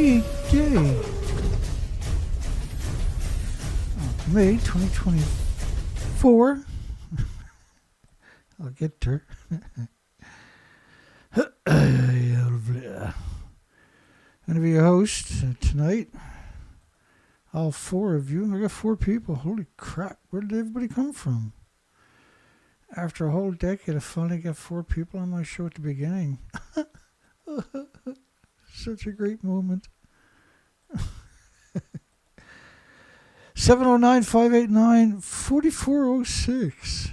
28th day of May 2024. I'll get there. I'm going to be your host tonight. All four of you. I got four people. Holy crap. Where did everybody come from? After a whole decade, I finally got four people on my show at the beginning. Such a great moment. 709-589-4406.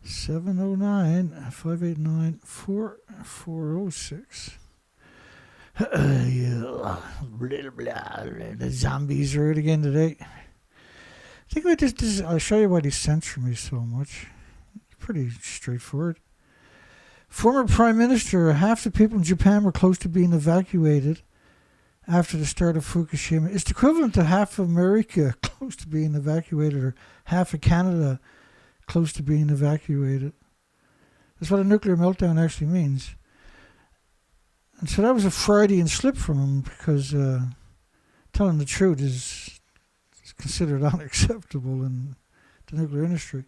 709-589-4406. The zombies are out again today. I think I'll show you why they censor me so much. It's pretty straightforward. Former Prime Minister, half the people in Japan were close to being evacuated after the start of Fukushima. It's equivalent to half of America close to being evacuated, or half of Canada close to being evacuated. That's what a nuclear meltdown actually means. And so that was a Freudian slip from him, because telling the truth is considered unacceptable in the nuclear industry.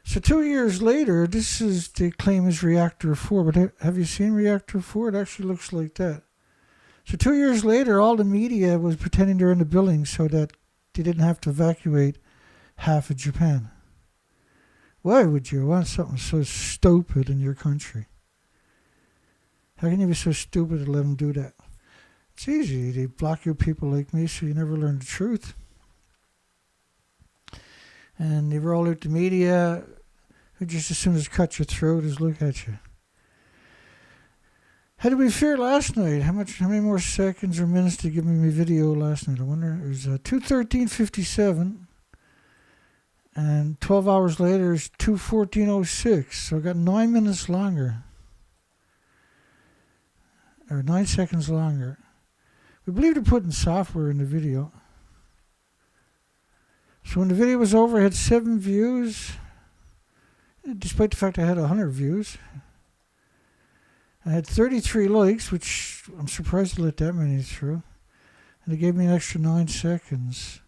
So 2 years later, this is, they claim, is Reactor 4. But have you seen Reactor 4? It actually looks like that. So 2 years later, all the media was pretending they're in the building so that they didn't have to evacuate half of Japan. Why would you want something so stupid in your country? How can you be so stupid to let them do that? It's easy. They block you people like me so you never learn the truth. And they roll out the media who just as soon as cut your throat as look at you. How did we fare last night? How many more seconds or minutes did you give me my video last night? I wonder. It was 2:13:57. And 12 hours later is 2:14:06. So I got 9 minutes longer. Or 9 seconds longer. We believe they're putting software in the video. So when the video was over, I had 7 views. Despite the fact I had 100 views. I had 33 likes, which I'm surprised to let that many through. And it gave me an extra 9 seconds.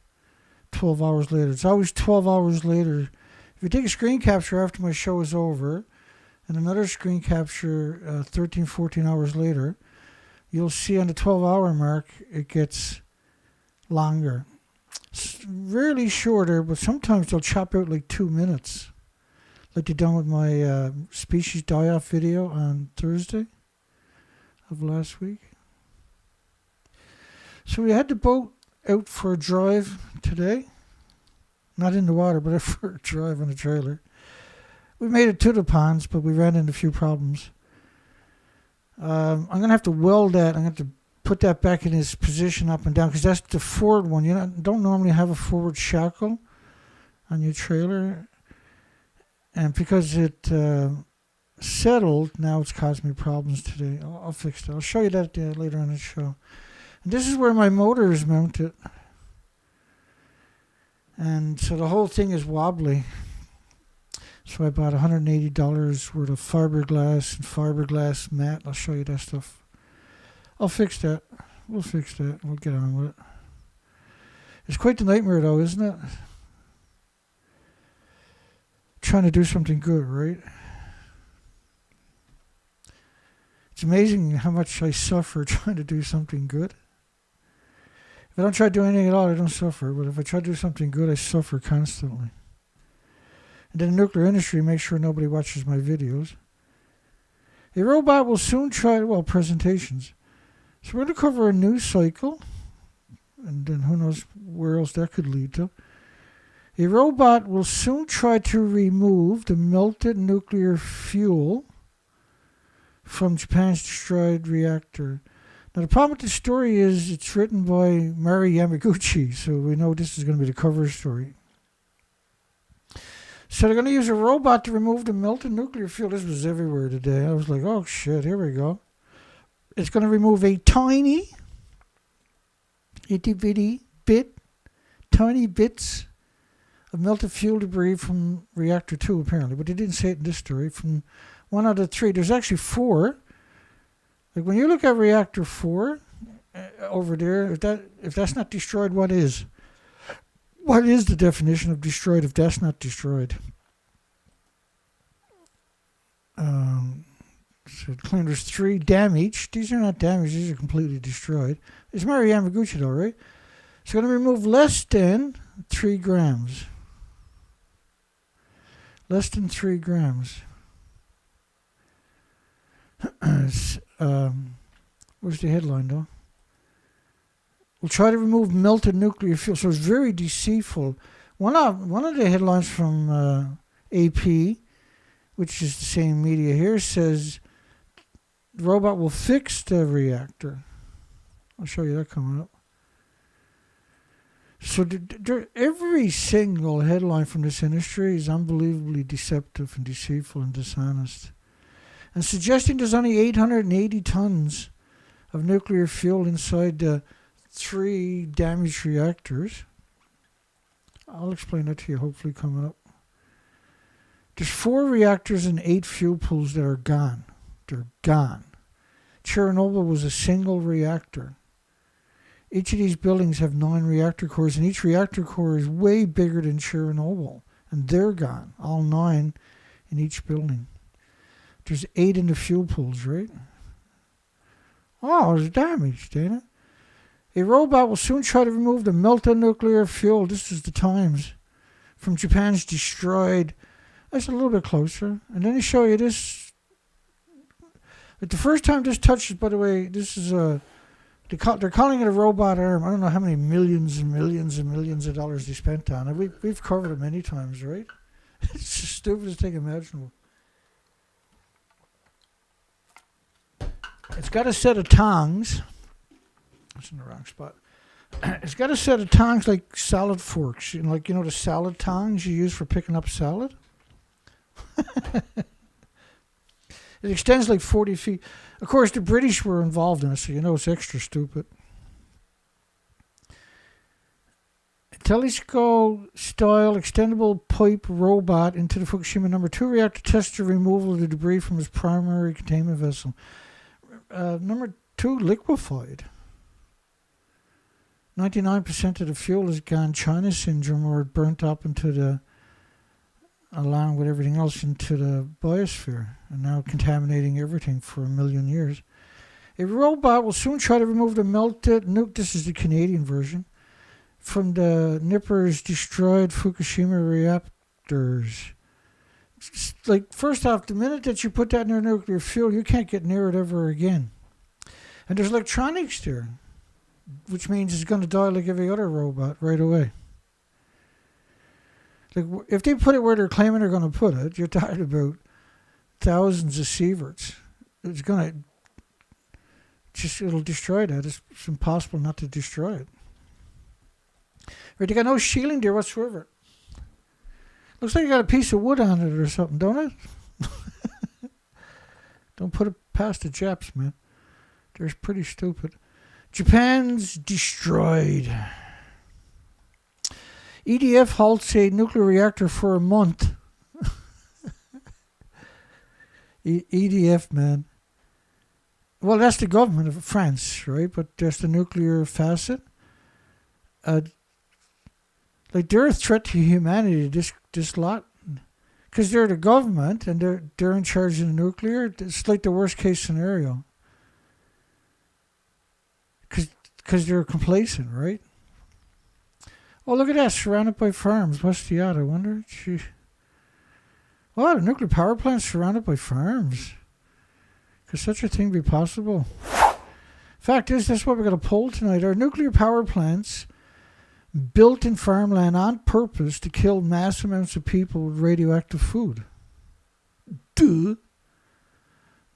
12 hours later. It's always 12 hours later. If you take a screen capture after my show is over, and another screen capture 13, 14 hours later, you'll see on the 12-hour mark, it gets longer. It's rarely shorter, but sometimes they'll chop out like 2 minutes. Like they done with my species die-off video on Thursday of last week. So we had the boat out for a drive today. Not in the water, but for a drive on a trailer. We made it to the ponds, but we ran into a few problems. I'm going to have to weld that. I'm going to have to put that back in its position up and down, because that's the forward one. You don't normally have a forward shackle on your trailer. And because it settled, now it's caused me problems today. I'll fix that. I'll show you that later on the show. And this is where my motor is mounted. And so the whole thing is wobbly. So I bought $180 worth of fiberglass and fiberglass mat. I'll show you that stuff. I'll fix that. We'll fix that. We'll get on with it. It's quite the nightmare, though, isn't it? Trying to do something good, right? It's amazing how much I suffer trying to do something good. If I don't try to do anything at all, I don't suffer. But if I try to do something good, I suffer constantly. And then the nuclear industry makes sure nobody watches my videos. A robot will soon try, presentations. So we're going to cover a news cycle. And then who knows where else that could lead to. A robot will soon try to remove the melted nuclear fuel from Japan's destroyed reactor. Now, the problem with the story is it's written by Mari Yamaguchi, so we know this is going to be the cover story. So they're going to use a robot to remove the melted nuclear fuel. This was everywhere today. I was like, oh, shit, here we go. It's going to remove a tiny, itty-bitty tiny bits of melted fuel debris from Reactor 2, apparently. But they didn't say it in this story. From 1 out of 3. There's actually 4. Like when you look at Reactor 4 over there, if that's not destroyed, what is? What is the definition of destroyed if that's not destroyed? So claim there's 3 damaged. These are not damaged. These are completely destroyed. It's Mari Yamaguchi though, right? So going to remove less than 3 grams. Less than 3 grams. Where's the headline though? We'll try to remove melted nuclear fuel. So it's very deceitful. One of the headlines from AP, which is the same media here, says the robot will fix the reactor. I'll show you that coming up. So every single headline from this industry is unbelievably deceptive and deceitful and dishonest. And suggesting there's only 880 tons of nuclear fuel inside the 3 damaged reactors. I'll explain that to you hopefully coming up. There's 4 reactors and 8 fuel pools that are gone. They're gone. Chernobyl was a single reactor. Each of these buildings have 9 reactor cores, and each reactor core is way bigger than Chernobyl. And they're gone. All 9 in each building. There's 8 in the fuel pools, right? Oh, it's damaged, ain't it? A robot will soon try to remove the melted nuclear fuel. This is the Times. From Japan's destroyed. That's a little bit closer. And then they show you this. Like the first time this touches, by the way, this is a... They're calling it a robot arm. I don't know how many millions and millions and millions of dollars they spent on it. We've covered it many times, right? It's the stupidest thing imaginable. It's got a set of tongs. That's in the wrong spot. It's got a set of tongs like salad forks. Like, the salad tongs you use for picking up salad? It extends like 40 feet. Of course, the British were involved in it, so it's extra stupid. A telescope-style extendable pipe robot into the Fukushima number 2 reactor tests the removal of the debris from its primary containment vessel. Number 2 liquefied. 99% of the fuel has gone China syndrome, or burnt up along with everything else into the biosphere, and now contaminating everything for 1 million years. A robot will soon try to remove the melted nuke. This is the Canadian version from the Nippers destroyed Fukushima reactors. Like, first off, the minute that you put that in your nuclear fuel, you can't get near it ever again. And there's electronics there, which means it's going to die like every other robot right away. Like, if they put it where they're claiming they're going to put it, you're talking about thousands of sieverts. It's going to it'll destroy that. It's impossible not to destroy it. Right, they got no shielding there whatsoever. Looks like you got a piece of wood on it or something, don't it? Don't put it past the Japs, man. They're pretty stupid. Japan's destroyed. EDF halts a nuclear reactor for a month. EDF, man. Well, that's the government of France, right? But there's the nuclear facet. Like, they're a threat to humanity, this lot. Because they're the government and they're in charge of the nuclear. It's like the worst case scenario. Because they're complacent, right? Oh, look at that, surrounded by farms. What's the odds, I wonder? Gee. Oh, a nuclear power plant surrounded by farms. Could such a thing be possible? Fact is, that's what we're going to poll tonight. Are nuclear power plants built in farmland on purpose to kill mass amounts of people with radioactive food? Duh.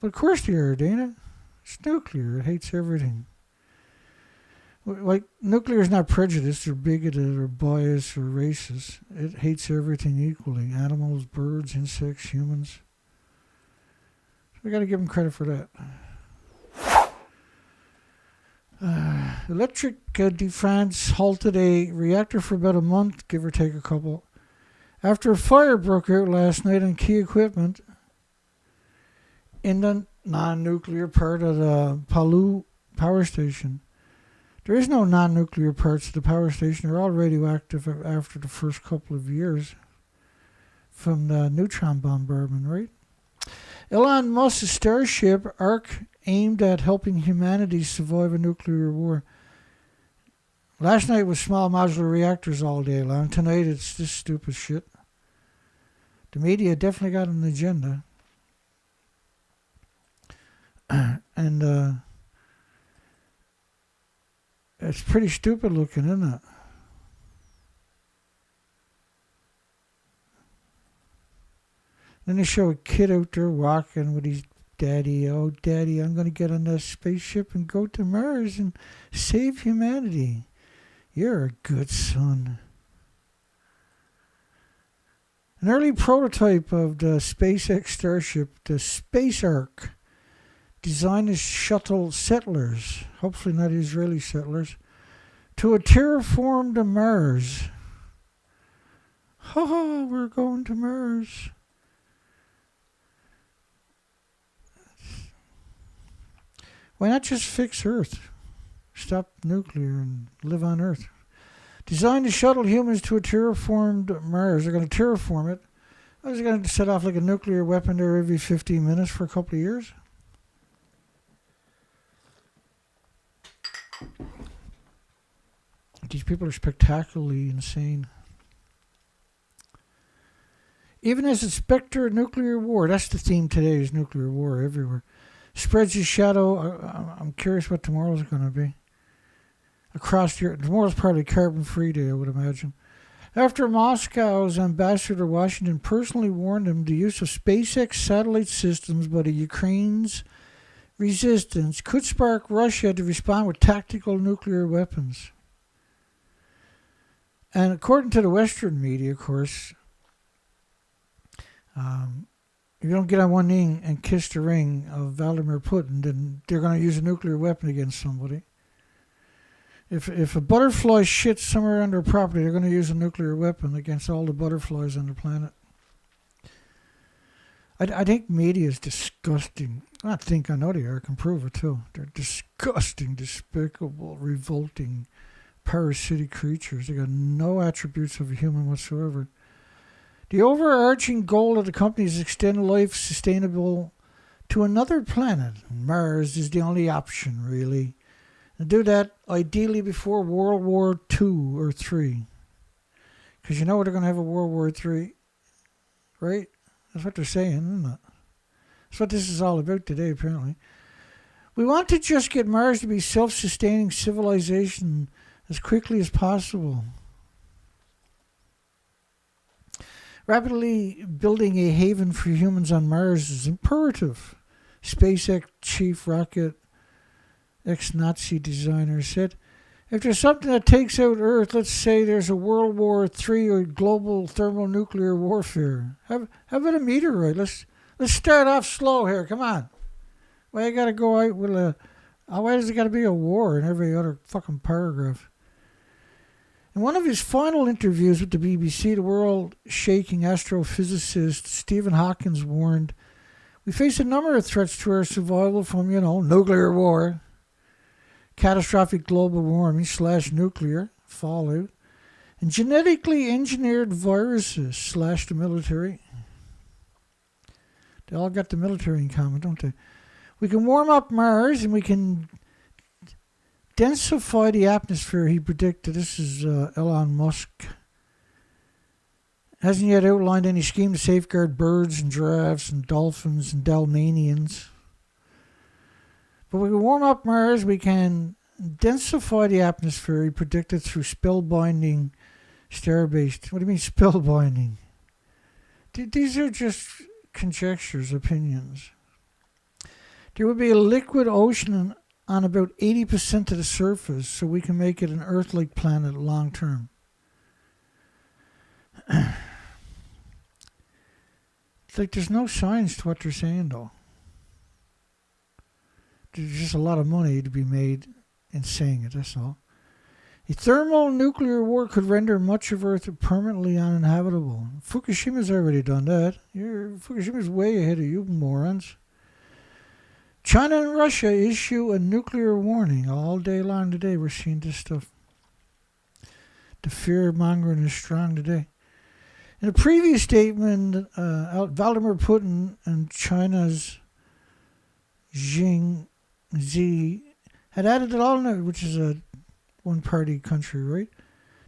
But of course they are, Dana. It's nuclear. It hates everything. Like, nuclear is not prejudiced or bigoted or biased or racist. It hates everything equally. Animals, birds, insects, humans. So we got to give them credit for that. Electric defense halted a reactor for about a month, give or take a couple, after a fire broke out last night on key equipment in the non-nuclear part of the Palu power station. There is no non-nuclear parts of the power station. They're all radioactive after the first couple of years from the neutron bombardment, right? Elon Musk's Starship arc aimed at helping humanity survive a nuclear war. Last night was small modular reactors all day long. Tonight it's this stupid shit. The media definitely got an agenda. And it's pretty stupid looking, isn't it? Then they show a kid out there walking with his daddy. Oh, daddy, I'm going to get on that spaceship and go to Mars and save humanity. You're a good son. An early prototype of the SpaceX Starship, the Space Ark, designed to shuttle settlers, hopefully not Israeli settlers, to a terraformed Mars. Ha ha, we're going to Mars. Why not just fix Earth? Stop nuclear and live on Earth. Designed to shuttle humans to a terraformed Mars. They're going to terraform it. I was going to set off like a nuclear weapon there every 15 minutes for a couple of years. These people are spectacularly insane. Even as a specter of nuclear war, that's the theme today, is nuclear war everywhere. Spreads his shadow. I'm curious what tomorrow's going to be. Across Europe. Tomorrow's probably carbon-free day, I would imagine. After Moscow's ambassador to Washington personally warned him the use of SpaceX satellite systems by the Ukraine's resistance could spark Russia to respond with tactical nuclear weapons. And according to the Western media, of course, if you don't get on one knee and kiss the ring of Vladimir Putin, then they're going to use a nuclear weapon against somebody. If a butterfly shits somewhere on their property, they're going to use a nuclear weapon against all the butterflies on the planet. I think media is disgusting. I know they are. I can prove it too. They're disgusting, despicable, revolting, parasitic creatures. They got no attributes of a human whatsoever. The overarching goal of the company is to extend life sustainable to another planet. Mars is the only option, really. And do that ideally before World War II or III. Because you know they're going to have a World War III, right? That's what they're saying, isn't it? That's what this is all about today, apparently. We want to just get Mars to be self-sustaining civilization as quickly as possible. Rapidly building a haven for humans on Mars is imperative. SpaceX chief rocket ex-Nazi designer said, if there's something that takes out Earth, let's say there's a World War III or global thermonuclear warfare. Have it a meteorite. Let's start off slow here. Come on. Why you got to go out with a... Why does it got to be a war in every other fucking paragraph? In one of his final interviews with the BBC, the world-shaking astrophysicist Stephen Hawking warned, we face a number of threats to our survival from, nuclear war, catastrophic global warming / nuclear fallout, and genetically engineered viruses / the military. They all got the military in common, don't they? We can warm up Mars and we can densify the atmosphere, he predicted. This is Elon Musk. Hasn't yet outlined any scheme to safeguard birds and giraffes and dolphins and Dalmanians. But we can warm up Mars, we can densify the atmosphere, he predicted, through spellbinding star-based... What do you mean spellbinding? These are just conjectures, opinions. There would be a liquid ocean on about 80% of the surface, so we can make it an Earth-like planet long term. It's like there's no science to what they're saying, though. There's just a lot of money to be made in saying it, that's all. A thermonuclear war could render much of Earth permanently uninhabitable. Fukushima's already done that. Fukushima's way ahead of you morons. China and Russia issue a nuclear warning. All day long today we're seeing this stuff. The fear mongering is strong today. In a previous statement, Vladimir Putin and China's Xi had added that all, which is a one-party country, right?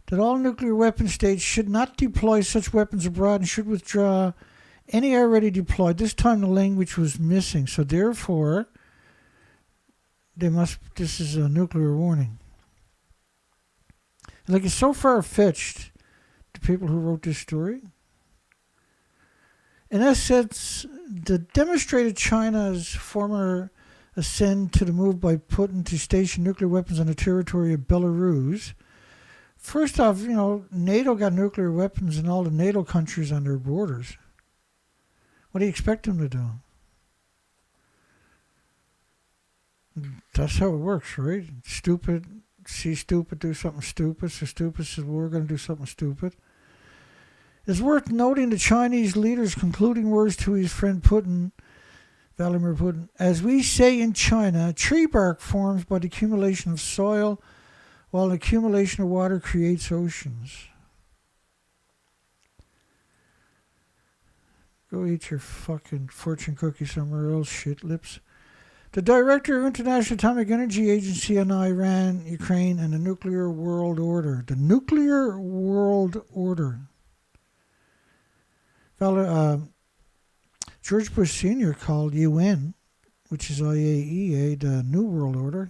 That all nuclear weapon states should not deploy such weapons abroad and should withdraw any already deployed. This time the language was missing, so therefore this is a nuclear warning. Like, it's so far-fetched, the people who wrote this story. In essence, the demonstrated China's former assent to the move by Putin to station nuclear weapons on the territory of Belarus. First off, NATO got nuclear weapons in all the NATO countries on their borders. What do you expect them to do? That's how it works, right? Stupid, see stupid, do something stupid. So stupid says, well, we're going to do something stupid. It's worth noting the Chinese leader's concluding words to his friend Putin, Vladimir Putin. As we say in China, tree bark forms by the accumulation of soil, while the accumulation of water creates oceans. Go eat your fucking fortune cookie somewhere else, shit lips. The director of International Atomic Energy Agency on Iran, Ukraine, and the Nuclear World Order. The Nuclear World Order. George Bush Sr. called UN, which is IAEA, the New World Order.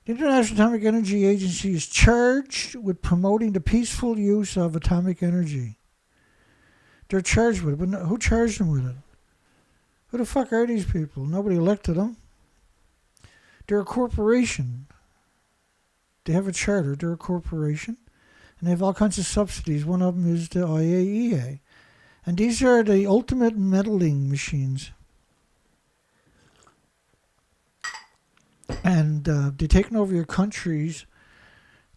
The International Atomic Energy Agency is charged with promoting the peaceful use of atomic energy. They're charged with it, but who charged them with it? Who the fuck are these people? Nobody elected them. They're a corporation. They have a charter. They're a corporation. And they have all kinds of subsidies. One of them is the IAEA. And these are the ultimate meddling machines. And they're taking over your countries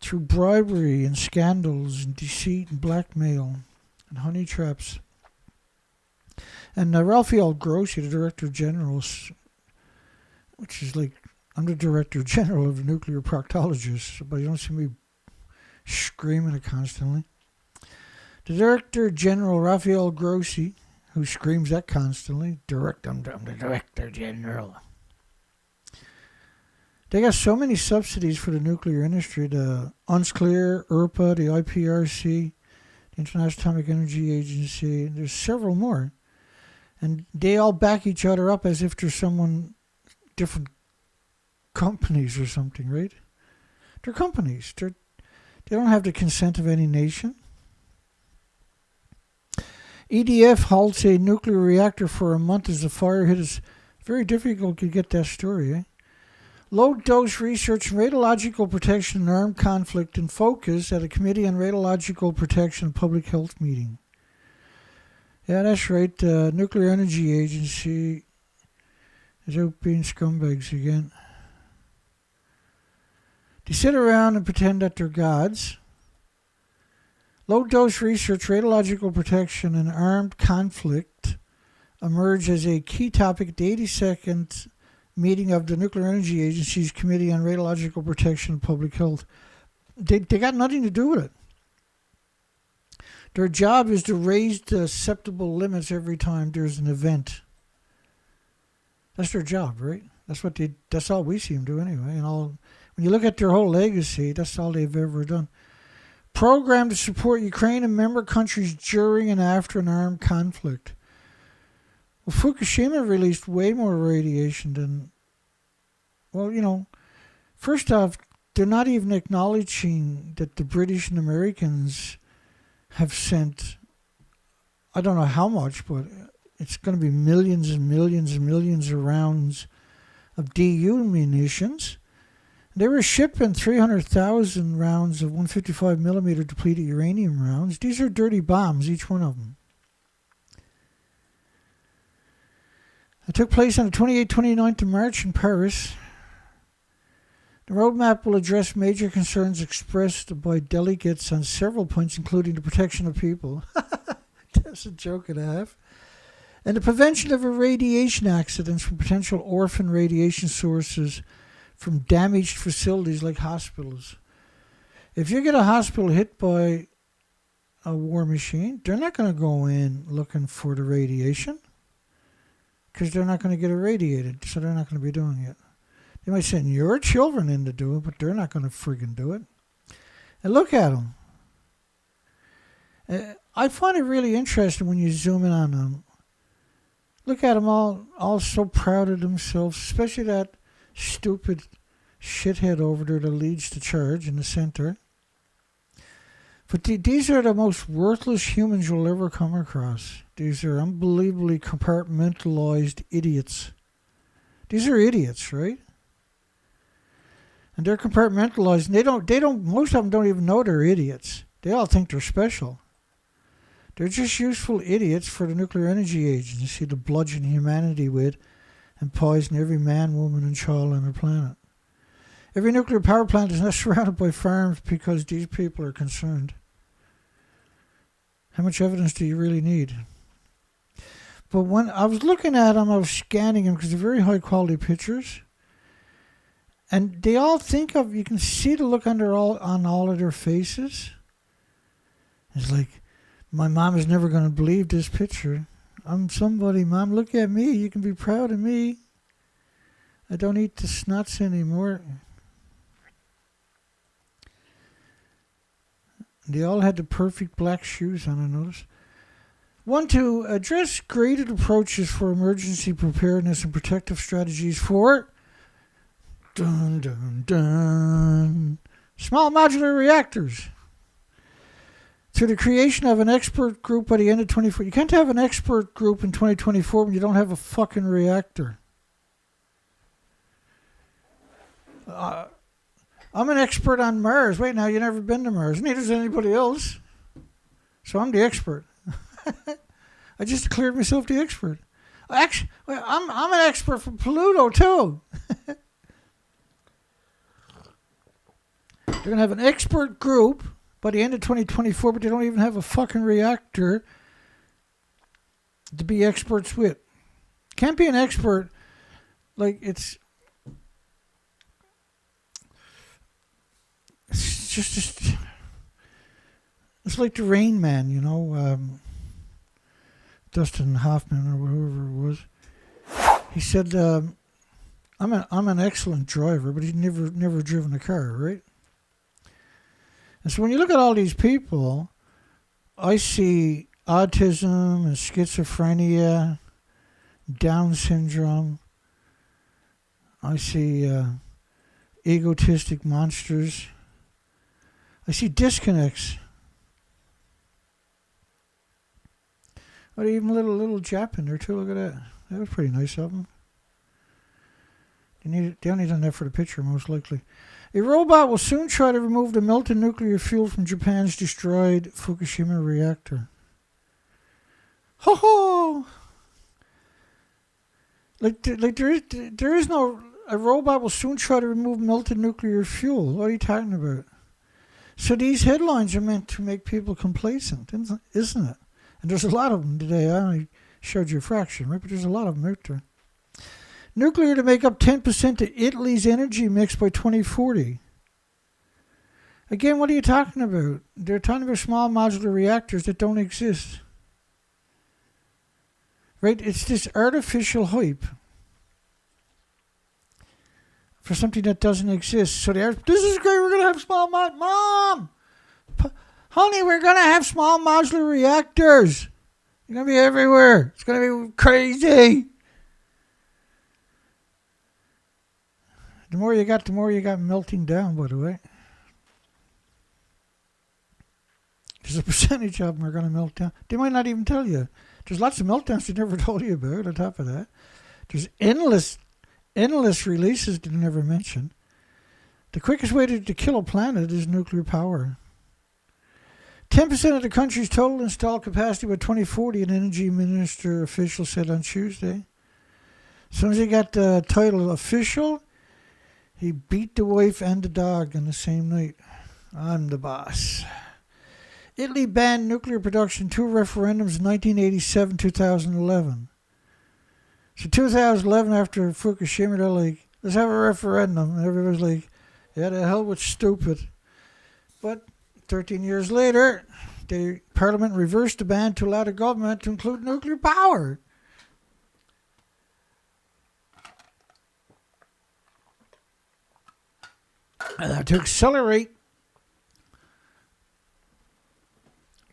through bribery and scandals and deceit and blackmail and honey traps. And Raphael Grossi, the Director General, which is like, I'm the Director General of the nuclear proctologists, but you don't see me screaming it constantly. The Director General, Raphael Grossi, who screams that constantly, I'm the Director General. They got so many subsidies for the nuclear industry, the UNSCLEAR, IRPA, the IPRC, the International Atomic Energy Agency, and there's several more. And they all back each other up as if they're different companies or something, right? They're companies. They don't have the consent of any nation. EDF halts a nuclear reactor for a month as the fire hit. It's very difficult to get that story, eh? Low-dose research and radiological protection in armed conflict in focus at a Committee on Radiological Protection and Public Health meeting. Yeah, that's right. The Nuclear Energy Agency is out being scumbags again. They sit around and pretend that they're gods. Low-dose research, radiological protection, and armed conflict emerge as a key topic at the 82nd meeting of the Nuclear Energy Agency's Committee on Radiological Protection and Public Health. They got nothing to do with it. Their job is to raise the acceptable limits every time there's an event. That's their job, right? That's all we see them do anyway. And when you look at their whole legacy, that's all they've ever done. Program to support Ukraine and member countries during and after an armed conflict. Well, Fukushima released way more radiation than, first off, they're not even acknowledging that the British and Americans have sent, I don't know how much, but it's going to be millions and millions and millions of rounds of DU munitions. They were shipping 300,000 rounds of 155 millimeter depleted uranium rounds. These are dirty bombs, each one of them. It took place on the 28th, 29th of March in Paris. The roadmap will address major concerns expressed by delegates on several points, including the protection of people. That's a joke and a half. And the prevention of irradiation accidents from potential orphan radiation sources from damaged facilities like hospitals. If you get a hospital hit by a war machine, they're not going to go in looking for the radiation because they're not going to get irradiated, so they're not going to be doing it. They might send your children in to do it, but they're not going to friggin' do it. And look at them. I find it really interesting when you zoom in on them. Look at them all so proud of themselves, especially that stupid shithead over there that leads the charge in the center. But these are the most worthless humans you'll ever come across. These are unbelievably compartmentalized idiots. These are idiots, right? And they're compartmentalized. And they don't. Most of them don't even know they're idiots. They all think they're special. They're just useful idiots for the nuclear energy agency to bludgeon humanity with and poison every man, woman, and child on the planet. Every nuclear power plant is not surrounded by farms because these people are concerned. How much evidence do you really need? But when I was looking at them, I was scanning them because they're very high quality pictures. And they all think of, you can see the look on all of their faces. It's like, my mom is never going to believe this picture. I'm somebody, Mom, look at me. You can be proud of me. I don't eat the snuts anymore. They all had the perfect black shoes on, I noticed. 1, to address graded approaches for emergency preparedness and protective strategies for dun, dun, dun, small modular reactors. To the creation of an expert group by the end of 2024. You can't have an expert group in 2024 when you don't have a fucking reactor. I'm an expert on Mars. Wait, now, you've never been to Mars. Neither has anybody else. So I'm the expert. I just declared myself the expert. Actually, I'm an expert from Pluto, too. They're going to have an expert group by the end of 2024, but they don't even have a fucking reactor to be experts with. Can't be an expert. Like, it's just it's like the Rain Man, you know, Dustin Hoffman or whoever it was. He said, I'm an excellent driver, but he's never driven a car, right? And so when you look at all these people, I see autism and schizophrenia, Down syndrome. I see egotistic monsters. I see disconnects. Oh, even a little Jap in there too. Look at that. That was pretty nice of them. They only done that for the picture, most likely. A robot will soon try to remove the melted nuclear fuel from Japan's destroyed Fukushima reactor. Ho ho! Like there is no. A robot will soon try to remove melted nuclear fuel. What are you talking about? So these headlines are meant to make people complacent, isn't it? And there's a lot of them today. I only showed you a fraction, right? But there's a lot of them out there. Nuclear to make up 10% of Italy's energy mix by 2040. Again, what are you talking about? They're talking about small modular reactors that don't exist. Right? It's this artificial hype for something that doesn't exist. So this is great, we're going to have small Mom! Honey, we're going to have small modular reactors. They're going to be everywhere. It's going to be crazy. The more you got melting down, by the way. There's a percentage of them are going to melt down. They might not even tell you. There's lots of meltdowns they never told you about on top of that. There's endless releases they never mention. The quickest way to kill a planet is nuclear power. 10% of the country's total installed capacity by 2040, an energy minister official said on Tuesday. As soon as he got the title official, he beat the wife and the dog on the same night. I'm the boss. Italy banned nuclear production in 2 referendums in 1987, 2011. So 2011, after Fukushima, they're like, let's have a referendum. And everybody's like, yeah, the hell with stupid. But 13 years later, the Parliament reversed the ban to allow the government to include nuclear power. And to accelerate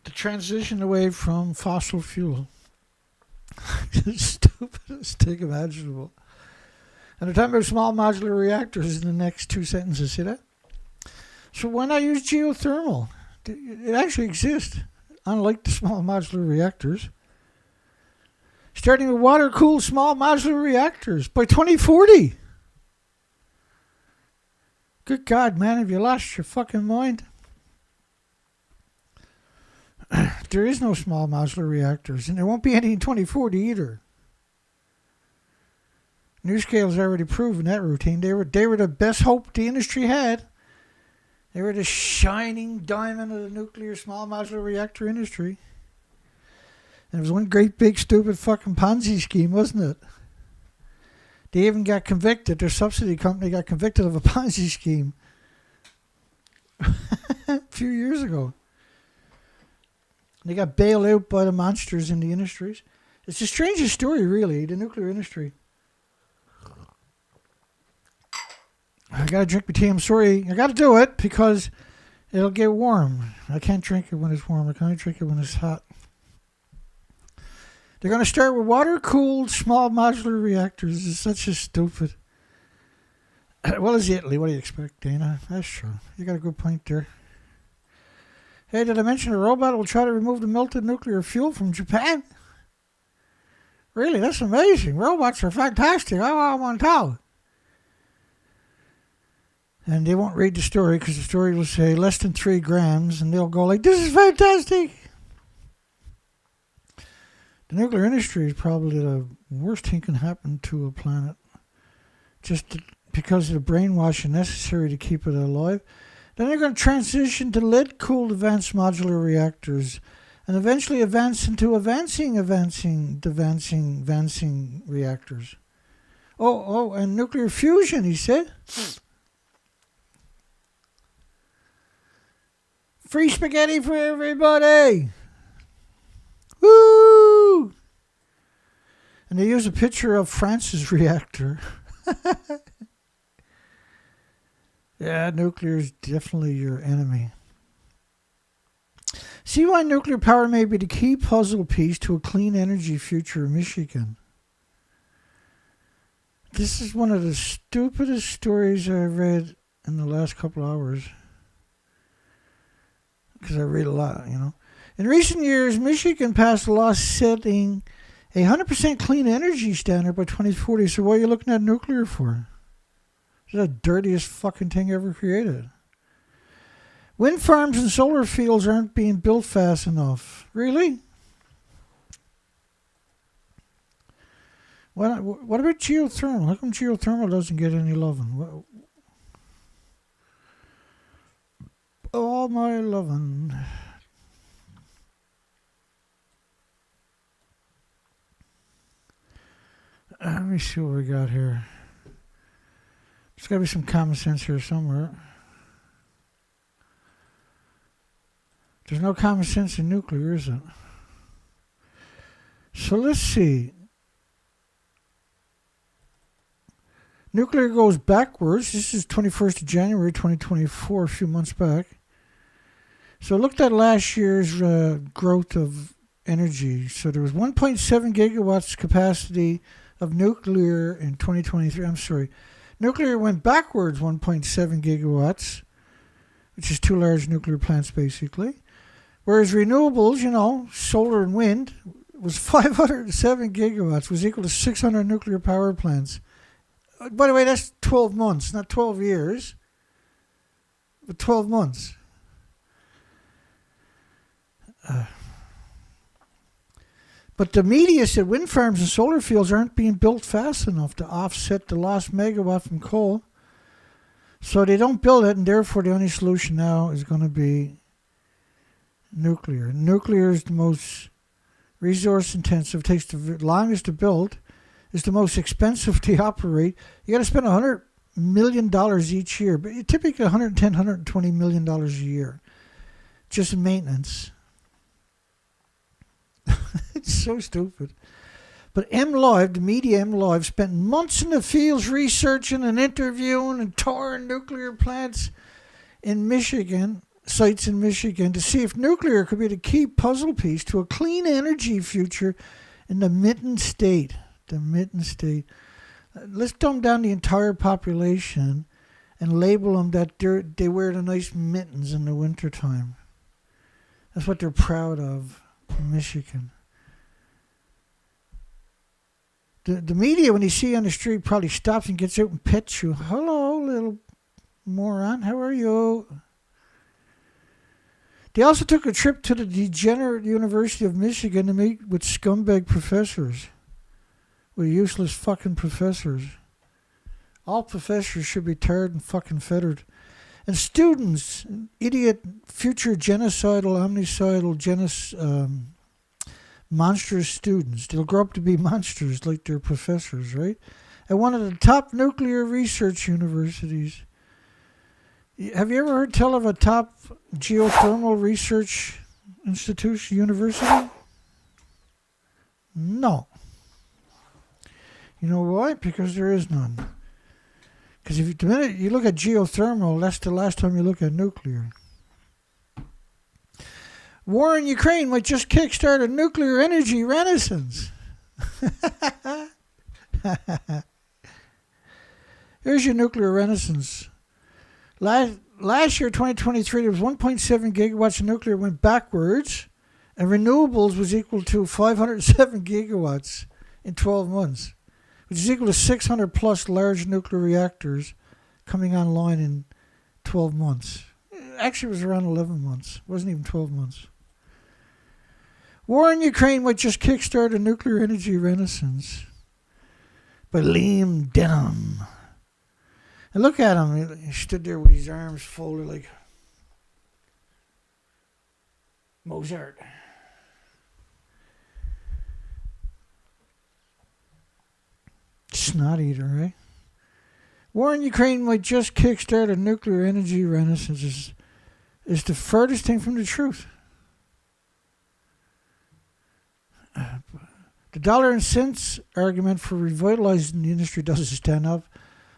the transition away from fossil fuel. The stupidest thing imaginable. And they're talking about small modular reactors in the next two sentences. See that? So why not use geothermal? It actually exists, unlike the small modular reactors. Starting with water-cooled small modular reactors by 2040. Good God, man, have you lost your fucking mind? There is no small modular reactors, and there won't be any in 2040 either. NuScale's already proven that routine. They were the best hope the industry had. They were the shining diamond of the nuclear small modular reactor industry. And it was one great big stupid fucking Ponzi scheme, wasn't it? They even got convicted. Their subsidy company got convicted of a Ponzi scheme a few years ago. They got bailed out by the monsters in the industries. It's the strangest story, really, the nuclear industry. I gotta drink my tea. I'm sorry. I gotta do it because it'll get warm. I can't drink it when it's warm. I can only drink it when it's hot. They're going to start with water-cooled small modular reactors. It's such a stupid. Well, it's Italy. What do you expect, Dana? That's true. You got a good point there. Hey, did I mention a robot will try to remove the melted nuclear fuel from Japan? Really, that's amazing. Robots are fantastic. I want to tell. And they won't read the story because the story will say less than 3 grams, and they'll go like, this is fantastic. The nuclear industry is probably the worst thing can happen to a planet. Just because of the brainwashing necessary to keep it alive. Then they're going to transition to lead-cooled advanced modular reactors and eventually advance into advancing reactors. Oh, and nuclear fusion, he said. Free spaghetti for everybody! Woo! And they use a picture of France's reactor. Yeah, nuclear is definitely your enemy. See why nuclear power may be the key puzzle piece to a clean energy future in Michigan. This is one of the stupidest stories I've read in the last couple of hours. Because I read a lot, you know. In recent years, Michigan passed a law setting a 100% clean energy standard by 2040. So what are you looking at nuclear for? It's the dirtiest fucking thing ever created. Wind farms and solar fields aren't being built fast enough. Really? What about geothermal? How come geothermal doesn't get any loving? All my loving. Let me see what we got here. There's got to be some common sense here somewhere. There's no common sense in nuclear, is it? So let's see. Nuclear goes backwards. This is 21st of January 2024, a few months back. So I looked at last year's growth of energy. So there was 1.7 gigawatts capacity of nuclear in 2023. I'm sorry. Nuclear went backwards 1.7 gigawatts, which is 2 large nuclear plants basically. Whereas renewables, you know, solar and wind, was 507 gigawatts, was equal to 600 nuclear power plants. By the way, that's 12 months, not 12 years, but 12 months. But the media said wind farms and solar fields aren't being built fast enough to offset the lost megawatt from coal. So they don't build it, and therefore the only solution now is going to be nuclear. Nuclear is the most resource intensive, takes the longest to build, is the most expensive to operate. You got to spend $100 million each year, but typically $110, $120 million a year just in maintenance. It's so stupid. But MLive, the media MLive, spent months in the fields researching and interviewing and touring nuclear plants in Michigan, sites in Michigan, to see if nuclear could be the key puzzle piece to a clean energy future in the mitten state. The mitten state. Let's dumb down the entire population and label them that they wear the nice mittens in the wintertime. That's what they're proud of in Michigan. The media, when you see you on the street, probably stops and gets out and pets you. Hello, little moron. How are you? They also took a trip to the degenerate University of Michigan to meet with scumbag professors. With useless fucking professors. All professors should be tarred and fucking fettered. And students, idiot, future genocidal, omnicidal, monstrous students. They'll grow up to be monsters like their professors, right? At one of the top nuclear research universities. Have you ever heard tell of a top geothermal research institution, university? No. You know why? Because there is none. Because if the minute you look at geothermal, that's the last time you look at nuclear. War in Ukraine might just kickstart a nuclear energy renaissance. Here's your nuclear renaissance. Last year, 2023, there was 1.7 gigawatts of nuclear went backwards, and renewables was equal to 507 gigawatts in 12 months, which is equal to 600 plus large nuclear reactors coming online in 12 months. Actually, it was around 11 months. It wasn't even 12 months. War in Ukraine might just kickstart a nuclear energy renaissance. By Liam Denham. And look at him. He stood there with his arms folded like Mozart. Snot eater, right? War in Ukraine might just kickstart a nuclear energy renaissance is the furthest thing from the truth. The dollar and cents argument for revitalizing the industry doesn't stand up,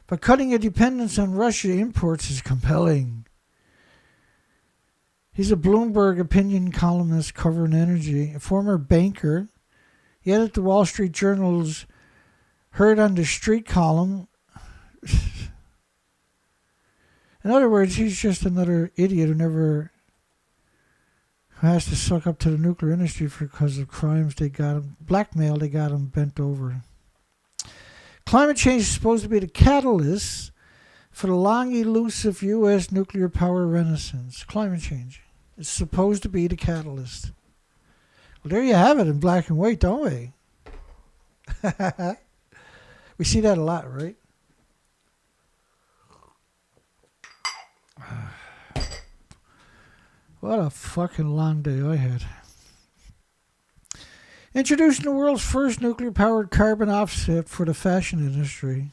but cutting a dependence on Russia imports is compelling. He's a Bloomberg opinion columnist covering energy, a former banker. He edited the Wall Street Journal's Heard on the Street column. In other words, he's just another idiot who has to suck up to the nuclear industry because of crimes they got him, blackmail they got him bent over. Climate change is supposed to be the catalyst for the long elusive U.S. nuclear power renaissance. Climate change is supposed to be the catalyst. Well, there you have it in black and white, don't we? We see that a lot, right? What a fucking long day I had. Introducing the world's first nuclear-powered carbon offset for the fashion industry.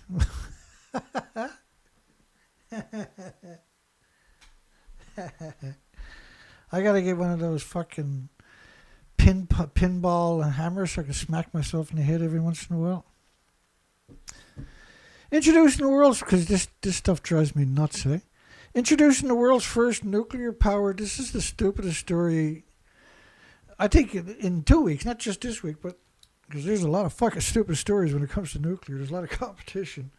I gotta get one of those fucking pinball and hammers so I can smack myself in the head every once in a while. Introducing the world's... Because this stuff drives me nuts, eh? Introducing the world's first nuclear-powered... This is the stupidest story... I think in 2 weeks, not just this week, but... Because there's a lot of fucking stupid stories when it comes to nuclear. There's a lot of competition.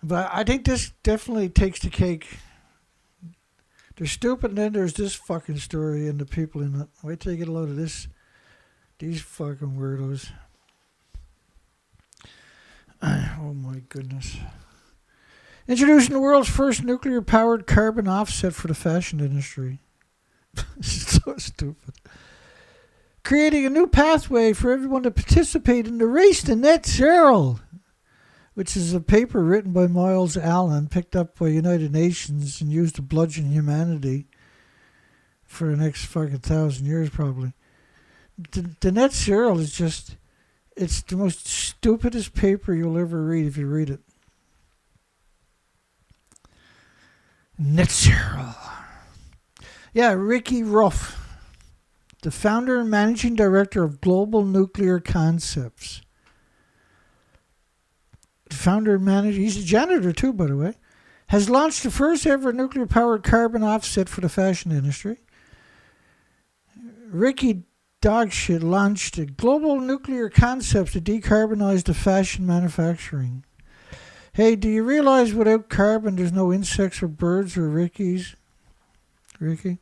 But I think this definitely takes the cake. There's stupid, and then there's this fucking story and the people in it. Wait till you get a load of this. These fucking weirdos. Oh my goodness. Introducing the world's first nuclear-powered carbon offset for the fashion industry. This is so stupid. Creating a new pathway for everyone to participate in the race to net zero, which is a paper written by Miles Allen, picked up by United Nations and used to bludgeon humanity for the next fucking 1,000 years probably. The net zero is just... It's the most stupidest paper you'll ever read if you read it. Net zero. Yeah, Ricky Ruff, the founder and managing director of Global Nuclear Concepts. The founder and manager, he's a janitor too, by the way, has launched the first ever nuclear-powered carbon offset for the fashion industry. Ricky Dogshit launched a Global Nuclear Concepts to decarbonize the fashion manufacturing. Hey, do you realize without carbon there's no insects or birds or Rickies? Ricky?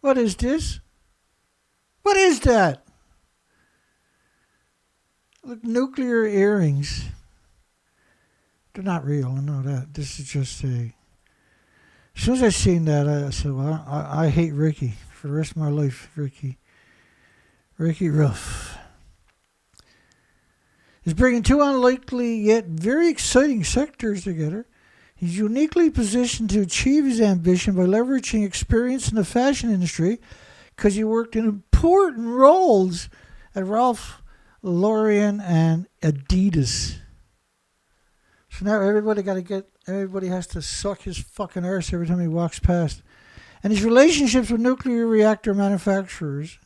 What is this? What is that? Look, nuclear earrings. They're not real, I know that. This is just a... As soon as I seen that, I said, well, I hate Ricky for the rest of my life. Ricky Ruff is bringing two unlikely yet very exciting sectors together. He's uniquely positioned to achieve his ambition by leveraging experience in the fashion industry because he worked in important roles at Ralph Lauren and Adidas. So now everybody has to suck his fucking arse every time he walks past. And his relationships with nuclear reactor manufacturers,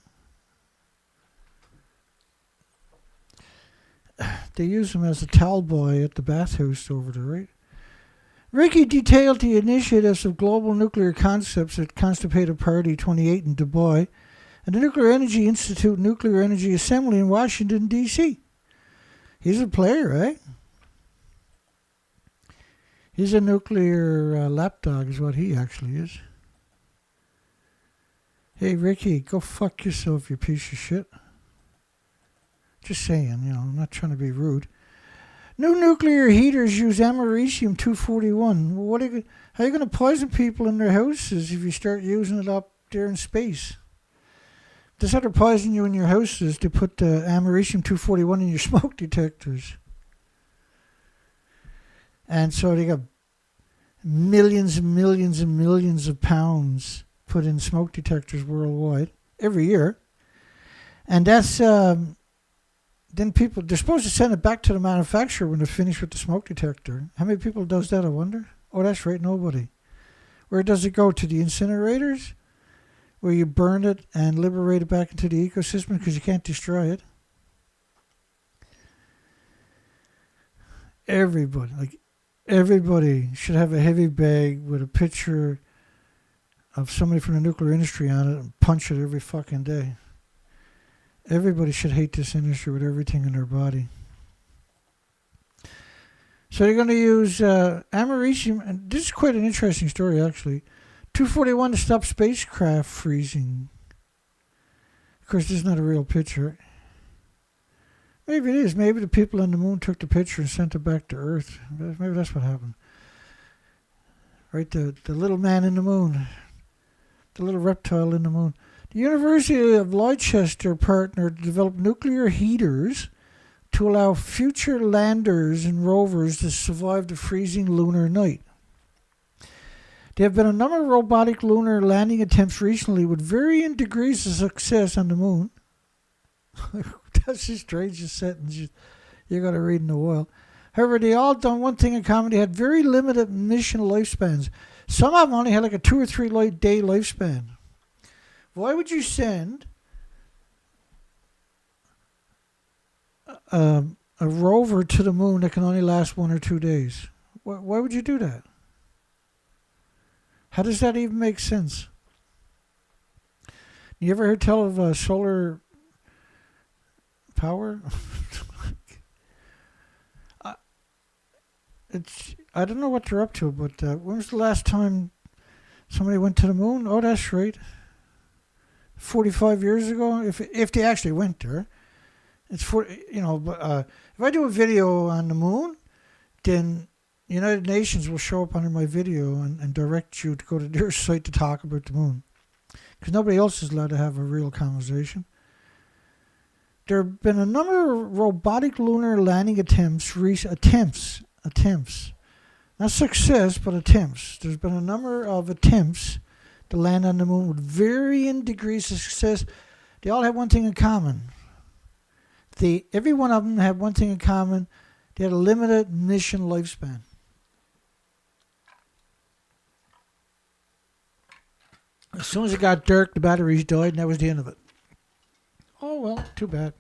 they use him as a towel boy at the bathhouse over there, right? Ricky detailed the initiatives of Global Nuclear Concepts at Constipated Party 28 in Dubai and the Nuclear Energy Institute Nuclear Energy Assembly in Washington, D.C. He's a player, right? He's a nuclear lapdog is what he actually is. Hey, Ricky, go fuck yourself, you piece of shit. Just saying, I'm not trying to be rude. New nuclear heaters use americium-241. How are you going to poison people in their houses if you start using it up there in space? That's how they're poisoning you in your houses. They put americium-241 in your smoke detectors. And so they got millions and millions and millions of pounds put in smoke detectors worldwide every year. And that's... then people, they're supposed to send it back to the manufacturer when they're finished with the smoke detector. How many people does that, I wonder? Oh, that's right, nobody. Where does it go? To the incinerators? Where you burn it and liberate it back into the ecosystem because you can't destroy it? Everybody should have a heavy bag with a picture of somebody from the nuclear industry on it and punch it every fucking day. Everybody should hate this industry with everything in their body. So they're going to use americium, and this is quite an interesting story actually, 241 to stop spacecraft freezing. Of course, this is not a real picture. Maybe it is. Maybe the people on the moon took the picture and sent it back to Earth. Maybe that's what happened. Right, the little man in the moon. The little reptile in the moon. The University of Leicester partnered to develop nuclear heaters to allow future landers and rovers to survive the freezing lunar night. There have been a number of robotic lunar landing attempts recently with varying degrees of success on the moon. That's the strangest sentence you're going to read in a while. However, they all done one thing in common. They had very limited mission lifespans. Some of them only had like a 2 or 3 day lifespan. Why would you send a rover to the moon that can only last 1 or 2 days? Why would you do that? How does that even make sense? You ever heard tell of solar power? I don't know what they're up to, but when was the last time somebody went to the moon? Oh, that's right. 45 years ago, if they actually went there. It's but if I do a video on the moon, then United Nations will show up under my video and direct you to go to their site to talk about the moon. Because nobody else is allowed to have a real conversation. There have been a number of robotic lunar landing attempts. Not success, but attempts. There's been a number of attempts to land on the moon with varying degrees of success. They all have one thing in common. every one of them had one thing in common. They had a limited mission lifespan. As soon as it got dark, the batteries died, and that was the end of it. Oh, well, too bad.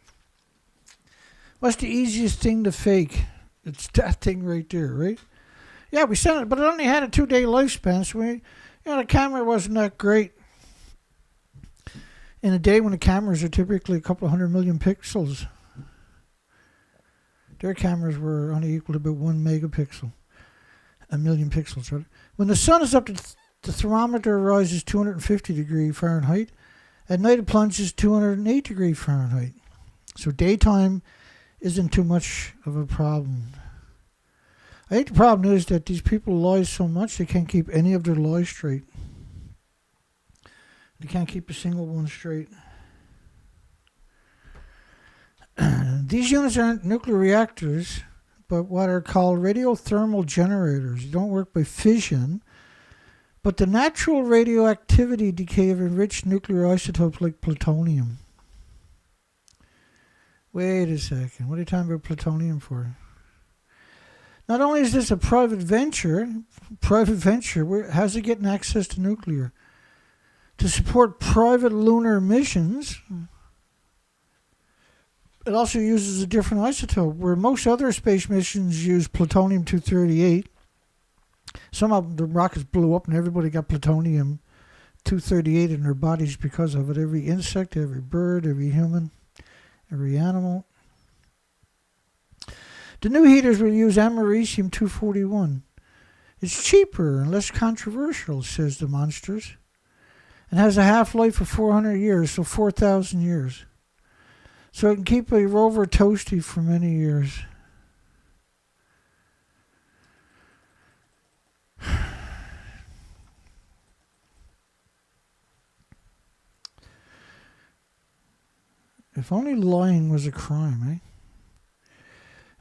What's the easiest thing to fake? It's that thing right there, right? Yeah, we sent it, but it only had a 2-day lifespan, so the camera wasn't that great. In a day when the cameras are typically a couple of 100 million pixels, their cameras were only equal to about 1 megapixel. A million pixels, rather. When the sun is up, the thermometer rises 250 degrees Fahrenheit. At night, it plunges 208 degrees Fahrenheit. So daytime isn't too much of a problem. I think the problem is that these people lie so much they can't keep any of their lies straight. They can't keep a single one straight. These units aren't nuclear reactors, but what are called radiothermal generators. They don't work by fission, but the natural radioactivity decay of enriched nuclear isotopes like plutonium. Wait a second. What are you talking about plutonium for? Not only is this a private venture, how's it getting access to nuclear? To support private lunar missions, it also uses a different isotope, where most other space missions use plutonium-238. Some of the rockets blew up and everybody got plutonium-238 in their bodies because of it. Every insect, every bird, every human, every animal. The new heaters will use americium-241. It's cheaper and less controversial, says the monsters, and has a half-life of 400 years, so 4,000 years. So it can keep a rover toasty for many years. If only lying was a crime,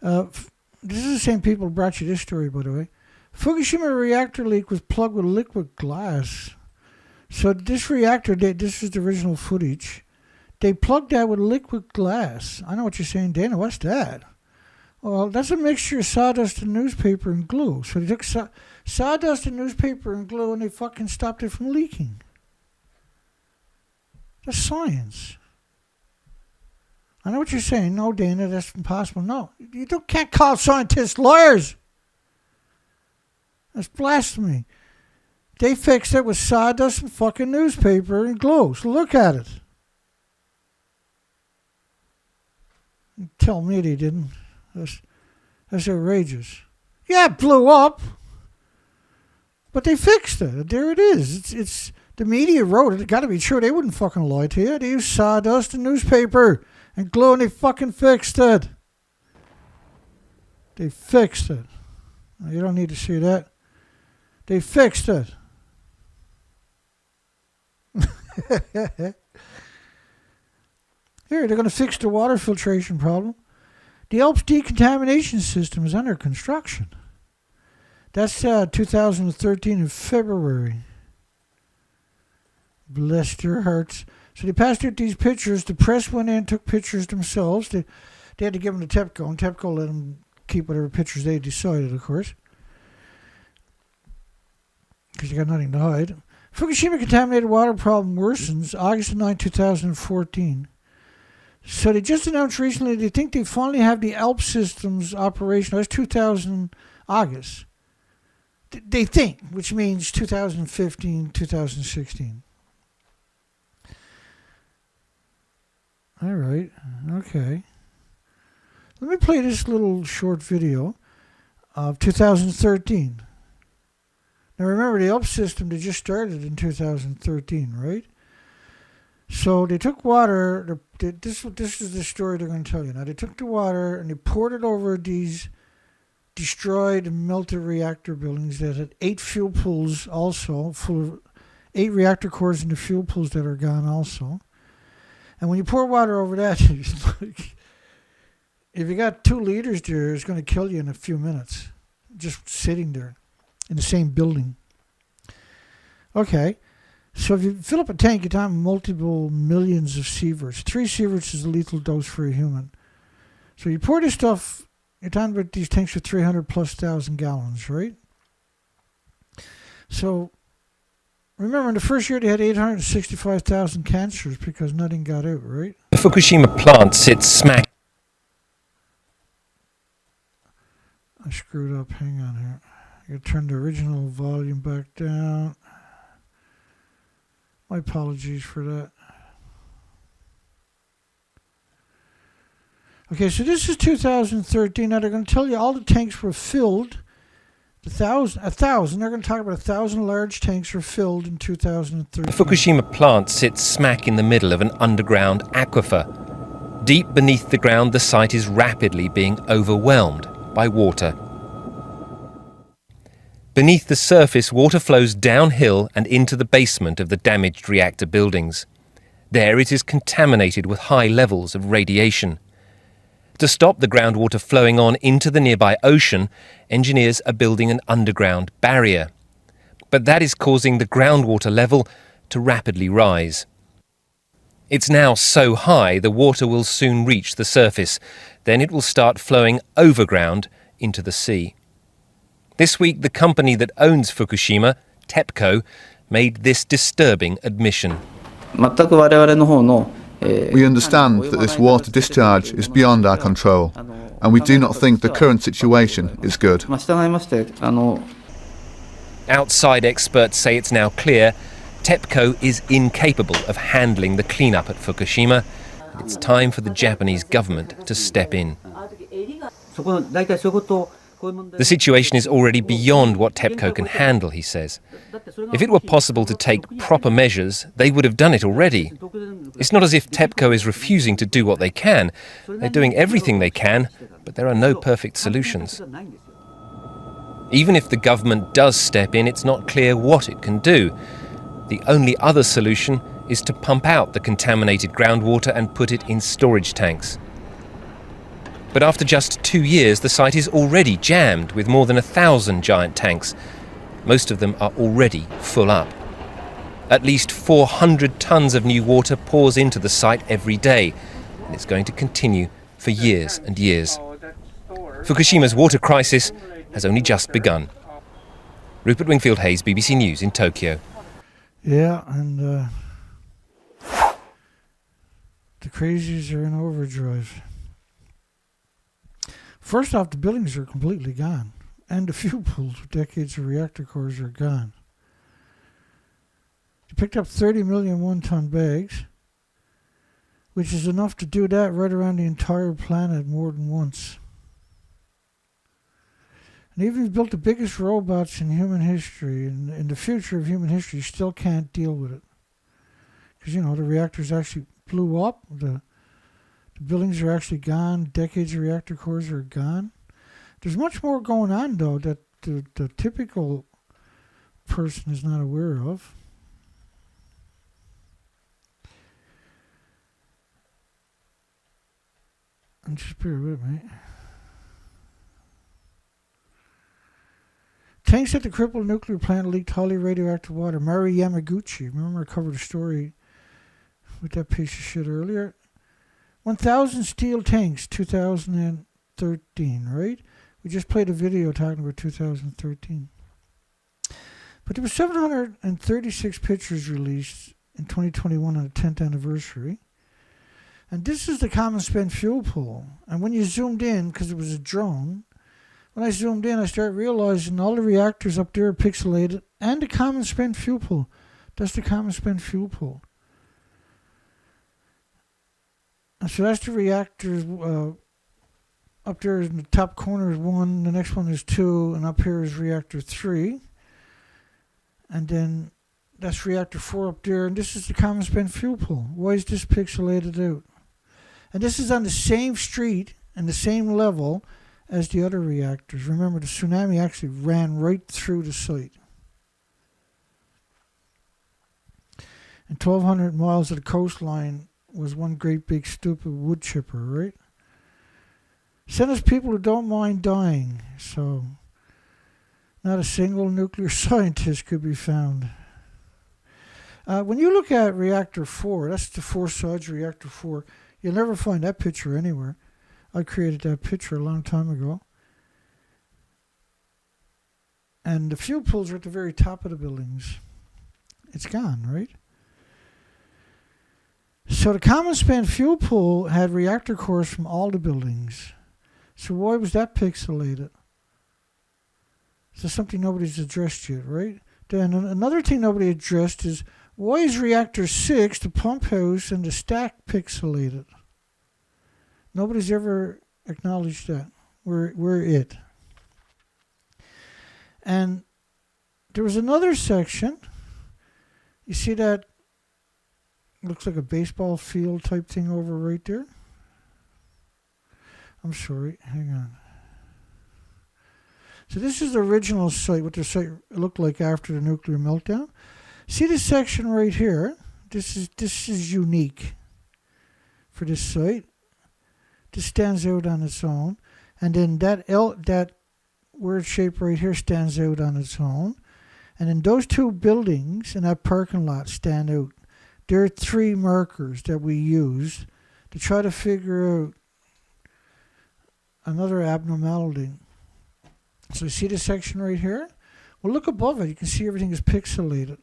eh? This is the same people who brought you this story, by the way. Fukushima reactor leak was plugged with liquid glass. So this reactor, this is the original footage. They plugged that with liquid glass. I know what you're saying, Dana. What's that? Well, that's a mixture of sawdust and newspaper and glue. So they took sawdust and newspaper and glue and they fucking stopped it from leaking. That's science. I know what you're saying. No, Dana, that's impossible. No, you can't call scientists liars. That's blasphemy. They fixed it with sawdust and fucking newspaper and glue. So look at it. Tell me they didn't. That's outrageous. Yeah, it blew up. But they fixed it. There it is. It's the media wrote it. It got to be true. They wouldn't fucking lie to you. They used sawdust and newspaper and glue and they fucking fixed it. They fixed it. You don't need to see that. They fixed it. Here, they're going to fix the water filtration problem. The Alps decontamination system is under construction. That's 2013 in February. Bless their hearts. So they passed out these pictures. The press went in and took pictures themselves. They had to give them to TEPCO, and TEPCO let them keep whatever pictures they decided, of course, because they got nothing to hide. Fukushima contaminated water problem worsens August 9, 2014. So they just announced recently they think they finally have the ALP systems operational. That's 2000 August. They think, which means 2015, 2016. All right. Okay. Let me play this little short video of 2013. Now remember, the ALP system, they just started in 2013, right? So they took water. This is the story they're going to tell you. Now they took the water and they poured it over these destroyed and melted reactor buildings that had 8 fuel pools also, full of 8 reactor cores and the fuel pools that are gone also. And when you pour water over that, it's like, if you got 2 liters there, it's going to kill you in a few minutes, just sitting there in the same building. Okay. So if you fill up a tank, you're talking multiple millions of sieverts. 3 sieverts is a lethal dose for a human. So you pour this stuff, you're talking about these tanks with 300,000+ gallons, right? So remember, in the first year they had 865,000 cancers because nothing got out, right? The Fukushima plant sits smack. I screwed up. Hang on here. I gotta turn the original volume back down. My apologies for that. Okay, so this is 2013. Now they're going to tell you all the tanks were filled. A thousand. They're going to talk about 1,000 large tanks were filled in 2013. The Fukushima plant sits smack in the middle of an underground aquifer. Deep beneath the ground, the site is rapidly being overwhelmed by water. Beneath the surface, water flows downhill and into the basement of the damaged reactor buildings. There it is contaminated with high levels of radiation. To stop the groundwater flowing on into the nearby ocean, engineers are building an underground barrier. But that is causing the groundwater level to rapidly rise. It's now so high the water will soon reach the surface. Then it will start flowing overground into the sea. This week, the company that owns Fukushima, TEPCO, made this disturbing admission. We understand that this water discharge is beyond our control, and we do not think the current situation is good. Outside experts say it's now clear TEPCO is incapable of handling the cleanup at Fukushima. It's time for the Japanese government to step in. The situation is already beyond what TEPCO can handle, he says. If it were possible to take proper measures, they would have done it already. It's not as if TEPCO is refusing to do what they can. They're doing everything they can, but there are no perfect solutions. Even if the government does step in, it's not clear what it can do. The only other solution is to pump out the contaminated groundwater and put it in storage tanks. But after just 2 years, the site is already jammed with more than 1,000 giant tanks. Most of them are already full up. At least 400 tons of new water pours into the site every day, and it's going to continue for years and years. Fukushima's water crisis has only just begun. Rupert Wingfield-Hayes, BBC News in Tokyo. Yeah, and the crazies are in overdrive. First off, the buildings are completely gone, and the fuel pools with decades of reactor cores are gone. They picked up 30 million one-ton bags, which is enough to do that right around the entire planet more than once. And even if you built the biggest robots in human history, and in the future of human history, you still can't deal with it. Because, the reactors actually blew up, the buildings are actually gone, decades of reactor cores are gone. There's much more going on, though, that the typical person is not aware of. And just bear with me. Tanks at the crippled nuclear plant leaked highly radioactive water. Mari Yamaguchi, remember I covered a story with that piece of shit earlier? 1,000 steel tanks, 2013, right? We just played a video talking about 2013. But there were 736 pictures released in 2021 on the 10th anniversary. And this is the common spent fuel pool. And when you zoomed in, because it was a drone, when I zoomed in, I started realizing all the reactors up there are pixelated and the common spent fuel pool. That's the common spent fuel pool. And so that's the reactors. Up there in the top corner is 1, the next one is 2, and up here is reactor 3. And then that's reactor 4 up there, and this is the common spent fuel pool. Why is this pixelated out? And this is on the same street and the same level as the other reactors. Remember, the tsunami actually ran right through the site. And 1,200 miles of the coastline was one great big stupid wood chipper, right? Send us people who don't mind dying. So, not a single nuclear scientist could be found. When you look at reactor 4, that's the 4 sides reactor 4, you'll never find that picture anywhere. I created that picture a long time ago. And the fuel pools are at the very top of the buildings. It's gone, right? So the common span fuel pool had reactor cores from all the buildings. So why was that pixelated? So something nobody's addressed yet, right? Then another thing nobody addressed is, why is reactor 6, the pump house, and the stack pixelated? Nobody's ever acknowledged that. We're it. And there was another section. You see that? Looks like a baseball field type thing over right there. I'm sorry, hang on. So this is the original site, what the site looked like after the nuclear meltdown. See this section right here? This is unique for this site. This stands out on its own. And then that word shape right here stands out on its own. And then those two buildings in that parking lot stand out. There are 3 markers that we used to try to figure out another abnormality. So you see this section right here? Well, look above it. You can see everything is pixelated.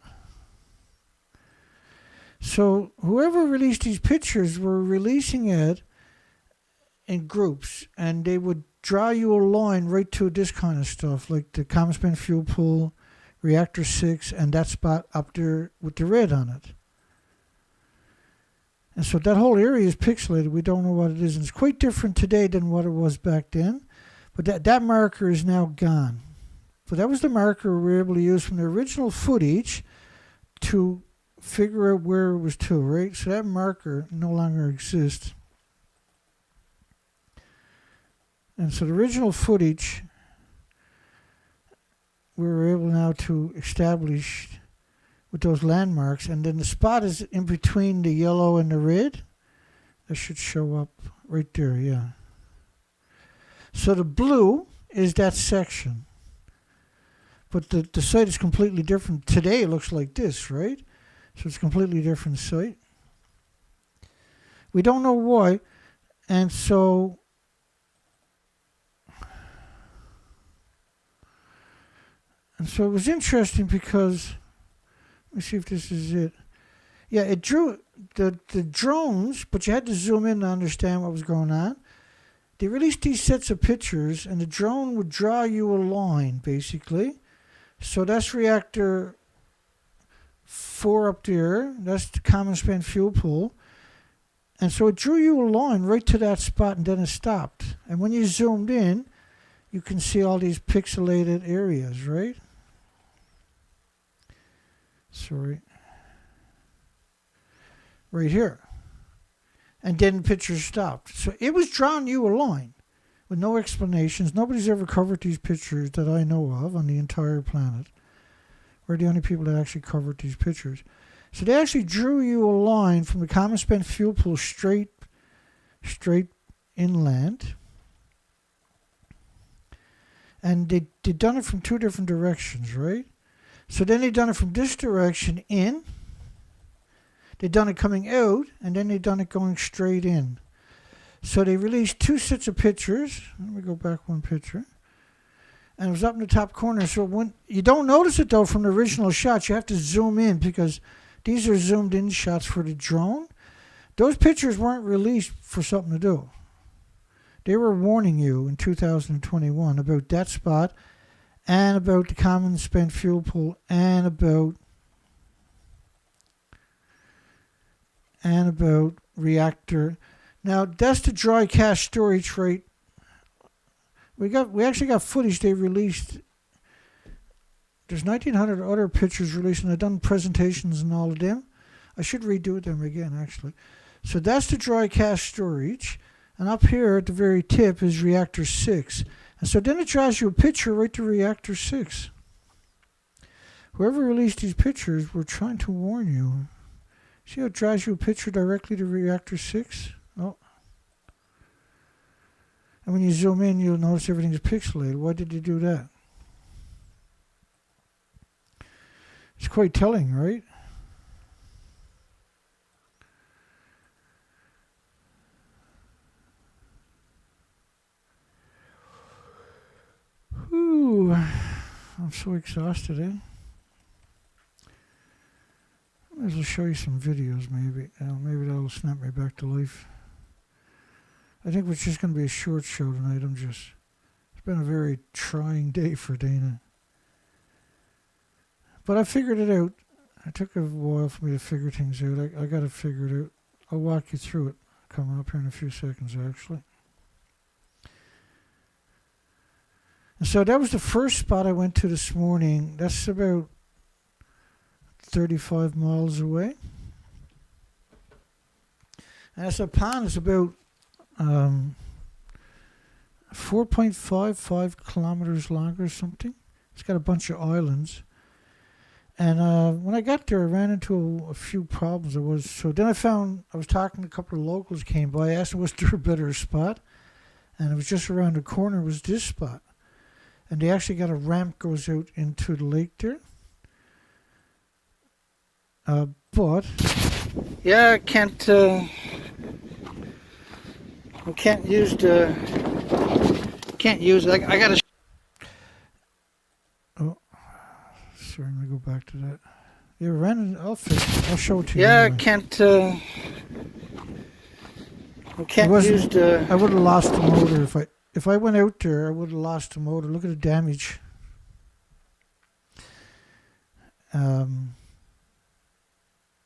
So whoever released these pictures were releasing it in groups, and they would draw you a line right to this kind of stuff, like the common span fuel pool, reactor 6, and that spot up there with the red on it. And so that whole area is pixelated. We don't know what it is. And it's quite different today than what it was back then. But that marker is now gone. So that was the marker we were able to use from the original footage to figure out where it was to, right? So that marker no longer exists. And so the original footage, we were able now to establish with those landmarks, and then the spot is in between the yellow and the red. That should show up right there, yeah. So the blue is that section. But the site is completely different. Today it looks like this, right? So it's a completely different site. We don't know why. And so it was interesting because, let me see if this is it. Yeah, it drew the drones, but you had to zoom in to understand what was going on. They released these sets of pictures, and the drone would draw you a line, basically. So that's reactor 4 up there. That's the common span fuel pool. And so it drew you a line right to that spot, and then it stopped. And when you zoomed in, you can see all these pixelated areas, right? Sorry. Right here. And then the picture stopped. So it was drawing you a line with no explanations. Nobody's ever covered these pictures that I know of on the entire planet. We're the only people that actually covered these pictures. So they actually drew you a line from the common span fuel pool straight inland. And they'd done it from 2 different directions, right? So then they'd done it from this direction in. They'd done it coming out, and then they'd done it going straight in. So they released 2 sets of pictures. Let me go back 1 picture. And it was up in the top corner. So when you don't notice it, though, from the original shots, you have to zoom in because these are zoomed in shots for the drone. Those pictures weren't released for something to do. They were warning you in 2021 about that spot and about the common spent fuel pool and about reactor. Now that's the dry cache storage rate. We actually got footage they released. There's 1,900 other pictures released, and I've done presentations and all of them. I should redo them again, actually. So that's the dry cache storage. And up here at the very tip is reactor 6. And so then it draws you a picture right to reactor 6. Whoever released these pictures were trying to warn you. See how it draws you a picture directly to reactor 6? Oh. And when you zoom in, you'll notice everything is pixelated. Why did you do that? It's quite telling, right? I'm so exhausted, eh? I might as well show you some videos, maybe. Maybe that'll snap me back to life. I think it's just going to be a short show tonight. It's been a very trying day for Dana. But I figured it out. It took a while for me to figure things out. I got to figure it out. I'll walk you through it coming up here in a few seconds, actually. And so that was the first spot I went to this morning. That's about 35 miles away. And it's a pond. It's about 4.55 kilometers long or something. It's got a bunch of islands. And when I got there, I ran into a few problems. Then I was talking to a couple of locals came by. I asked them, was there a better spot? And it was just around the corner was this spot. And they actually got a ramp goes out into the lake there. But yeah, I can't use it. I gotta. Oh, sorry, let me go back to that. Yeah, I'll show it to you. Yeah, anyway. I would have lost the motor if I went out there. I would have lost the motor. Look at the damage.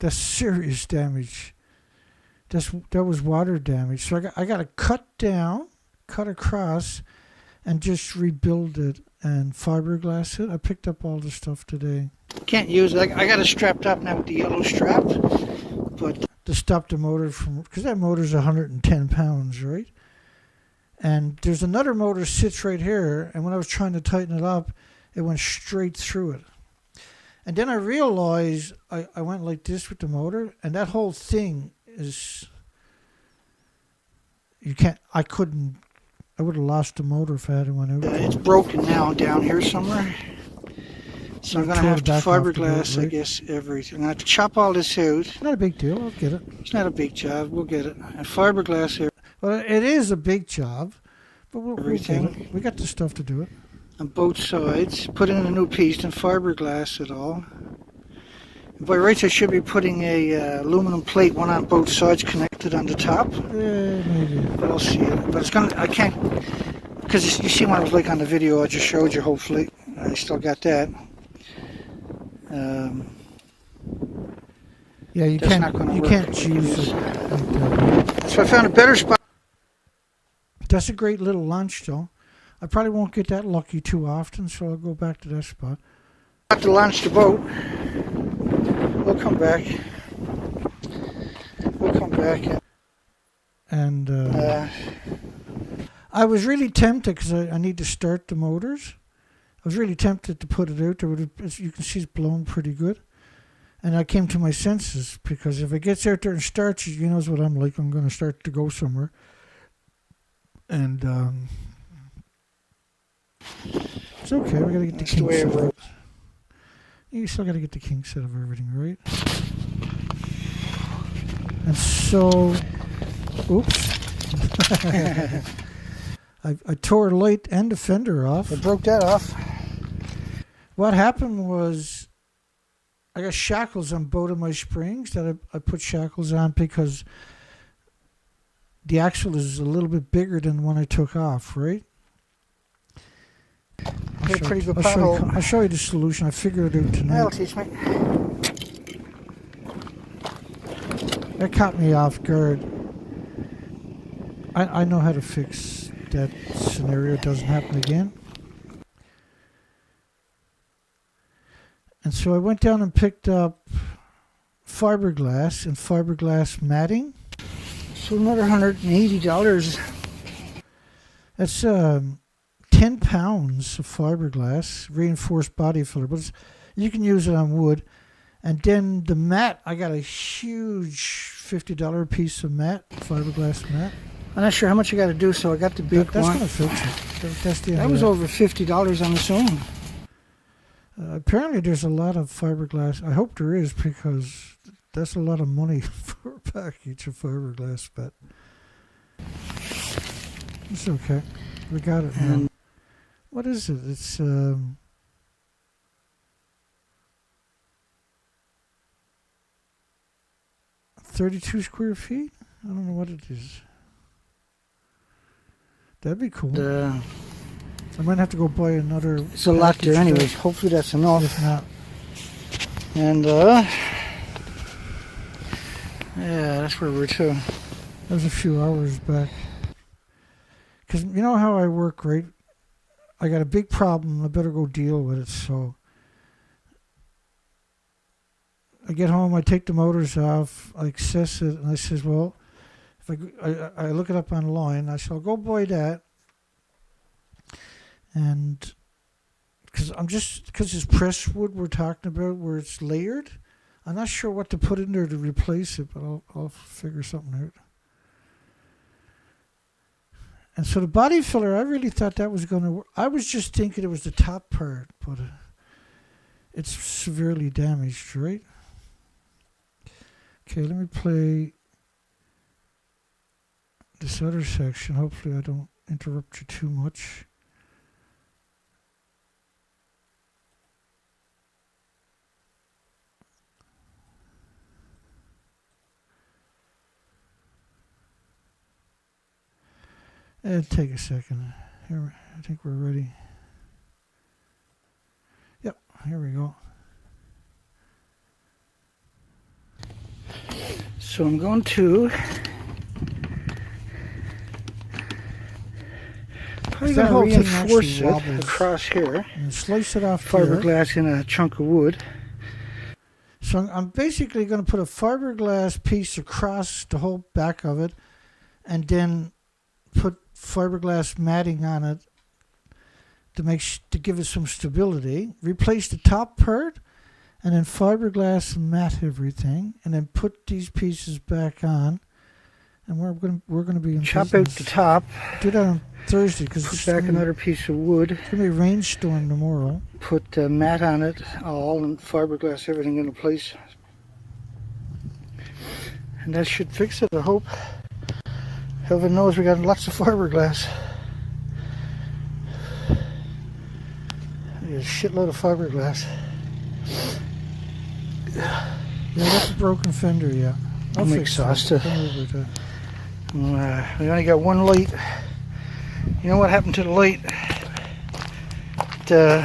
That's serious damage. That was water damage. So I got to cut across, and just rebuild it and fiberglass it. I picked up all the stuff today. Can't use it. I got it strapped up now with the yellow strap, but to stop the motor because that motor's 110 pounds, right? And there's another motor sits right here, and when I was trying to tighten it up, it went straight through it. And then I realized I went like this with the motor, and that whole thing is, I would have lost the motor if I had went out. It's broken now down here somewhere. So I'm going to have to fiberglass, I guess, everything. I'm going to have to chop all this out. Not a big deal, I'll get it. It's not a big job, we'll get it. And fiberglass here. Well, it is a big job, but we'll get it. We got the stuff to do it. On both sides, put in a new piece and fiberglass it all. By rights, I should be putting a aluminum plate, one on both sides, connected on the top. Yeah, maybe. But I'll see it. But I can't, because you see what it was like on the video I just showed you. Hopefully, I still got that. Yeah, you can't choose it like that. So I found a better spot. That's a great little lunch, though. I probably won't get that lucky too often, so I'll go back to that spot. Have to launch the boat. We'll come back. And I was really tempted because I need to start the motors. I was really tempted to put it out there. You can see it's blown pretty good. And I came to my senses because if it gets out there and starts, you know what I'm like. I'm going to start to go somewhere. And it's okay. We got to get the kinks set of it. You still got to get the kinks out of everything, right? And so, oops. I tore a light and the fender off. I broke that off. What happened was I got shackles on both of my springs that I put shackles on because the axle is a little bit bigger than the one I took off, right? I'll show you the solution. I figured it out tonight. That'll teach me. That caught me off guard. I know how to fix that scenario. It doesn't happen again. And so I went down and picked up fiberglass and fiberglass matting. So another $180. That's 10 pounds of fiberglass, reinforced body filler, but you can use it on wood. And then the mat, I got a huge $50 piece of mat, fiberglass mat. I'm not sure how much I got to do, so I got the big one. That's going to fix it. That was over $50 on its own. Apparently there's a lot of fiberglass. I hope there is, because that's a lot of money for a package of fiberglass, but it's okay. We got it now. What is it? It's 32 square feet? I don't know what it is. That'd be cool. I might have to go buy another. It's a lot there anyways. Hopefully that's enough. If not. And yeah, that's where we're to. That was a few hours back. Because you know how I work, right? I got a big problem. I better go deal with it. So I get home, I take the motors off, I access it, and I says, well, if I look it up online, I said, I'll go buy that. And because it's pressed wood we're talking about, where it's layered, I'm not sure what to put in there to replace it, but I'll figure something out. And so the body filler, I really thought that was going to work. I was just thinking it was the top part, but it's severely damaged, right? Okay, let me play this other section. Hopefully I don't interrupt you too much. It'll take a second. Here, I think we're ready. Yep, here we go. So I'm going to probably going to reinforce it across here and slice it off fiberglass in a chunk of wood. So I'm basically going to put a fiberglass piece across the whole back of it, and then put fiberglass matting on it to give it some stability. Replace the top part, and then fiberglass mat everything, and then put these pieces back on. And we're going to be in chop business. out the top. Do that on Thursday because put back another piece of wood. It's going to be a rainstorm tomorrow. Put mat on it, all, and fiberglass everything into place. And that should fix it, I hope. Heaven knows we got lots of fiberglass. There's a shitload of fiberglass. Yeah, that's a broken fender, yeah. I'm exhausted. We only got one light. You know what happened to the light? The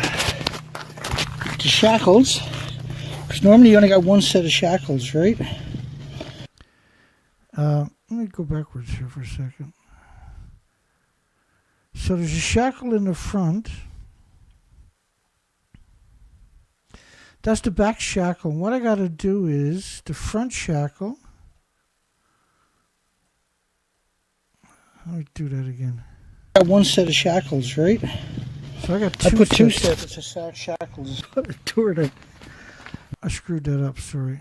shackles. Because normally you only got one set of shackles, right? Let me go backwards here for a second. So there's a shackle in the front. That's the back shackle. And what I got to do is the front shackle. Let me do that again. I got one set of shackles, right? So I got two. I put two sets of shackles. I screwed that up. Sorry.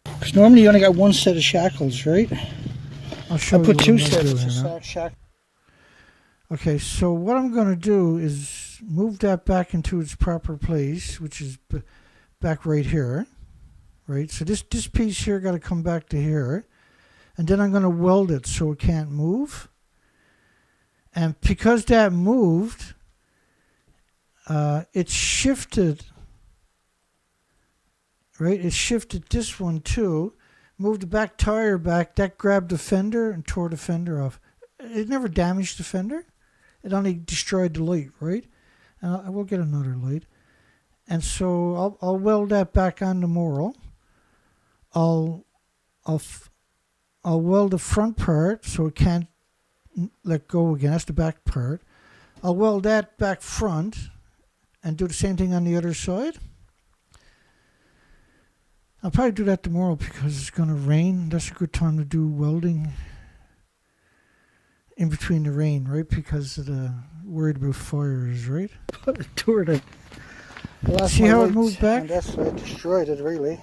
Because normally you only got one set of shackles, right? I'll show you. I put two sets of shackles. Okay, so what I'm going to do is move that back into its proper place, which is back right here. Right? So this piece here got to come back to here. And then I'm going to weld it so it can't move. And because that moved, it shifted. Right, it shifted this one too, moved the back tire back, that grabbed the fender and tore the fender off. It never damaged the fender, it only destroyed the light, right? And I will get another light. And so I'll weld that back on tomorrow. I'll weld the front part so it can't let go again, that's the back part. I'll weld that back front and do the same thing on the other side. I'll probably do that tomorrow because it's going to rain. That's a good time to do welding in between the rain, right? Because of the worried about fires, right? See how it moved back? And that's why I destroyed it, really.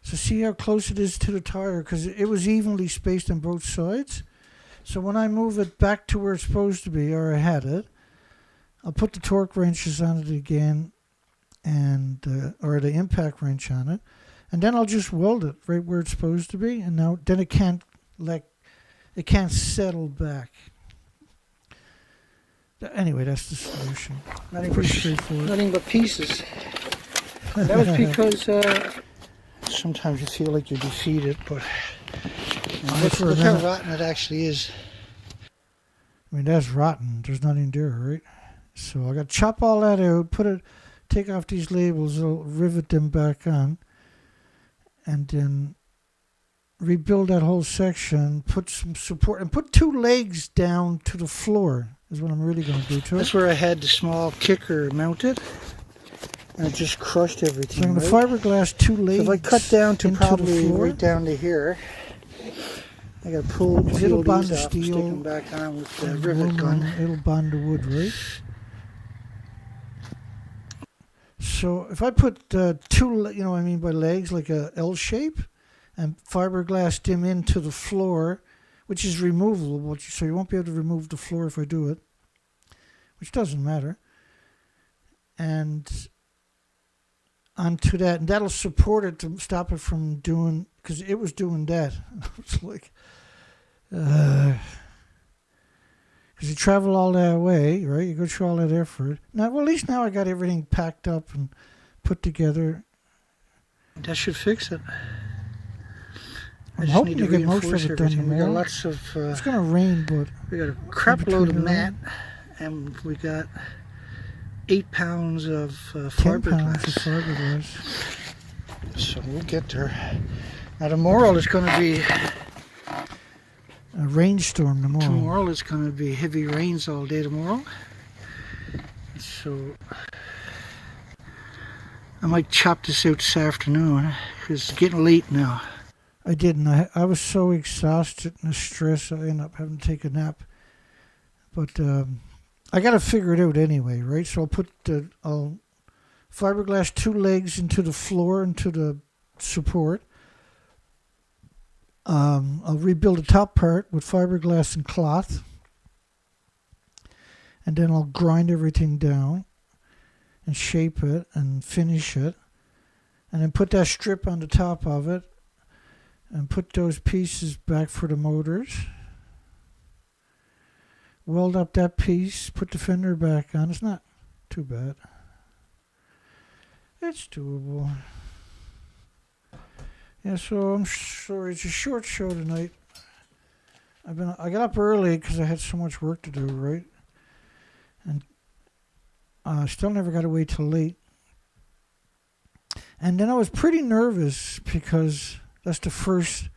So see how close it is to the tire? Because it was evenly spaced on both sides. So when I move it back to where it's supposed to be, or I had it, I'll put the torque wrenches on it again, and or the impact wrench on it, and then I'll just weld it right where it's supposed to be, and now then it can't settle back. Anyway, that's the solution. Nothing but pieces. That was because sometimes you feel like you're defeated, but look how rotten it actually is. I mean, that's rotten. There's nothing there, right? So I got to chop all that out, take off these labels, I'll rivet them back on, and then rebuild that whole section, put some support, and put 2 legs down to the floor is what I'm really going to do to it. That's where I had the small kicker mounted, and it just crushed everything. So I'm going to fiberglass 2 legs. So if I cut down to probably the floor, right down to here, I got to pull these off and stick them back on with the rivet gun. It'll bond the wood, right? So if I put 2, you know what I mean by legs, like a L shape, and fiberglass them into the floor, which is removable, so you won't be able to remove the floor if I do it, which doesn't matter. And onto that, and that'll support it to stop it from doing, because it was doing that. It's like, because you travel all that way, right? You go through all that effort. Now, well, at least now I got everything packed up and put together. That should fix it. I'm hoping to get most of it done tomorrow. We got lots of. It's gonna rain, but we got a crap load of mat, and we got 8 pounds of 10 pounds of fiberglass. So we'll get there. Now tomorrow is going to be a rainstorm tomorrow. Tomorrow is going to be heavy rains all day tomorrow. So I might chop this out this afternoon because it's getting late now. I didn't. I was so exhausted and stressed I ended up having to take a nap. But I got to figure it out anyway, right? So I'll fiberglass 2 legs into the floor, into the support. I'll rebuild the top part with fiberglass and cloth. And then I'll grind everything down and shape it and finish it. And then put that strip on the top of it and put those pieces back for the motors. Weld up that piece, put the fender back on. It's not too bad. It's doable. Yeah, so I'm sorry, it's a short show tonight. I got up early because I had so much work to do, right? And I still never got away till late. And then I was pretty nervous because that's the first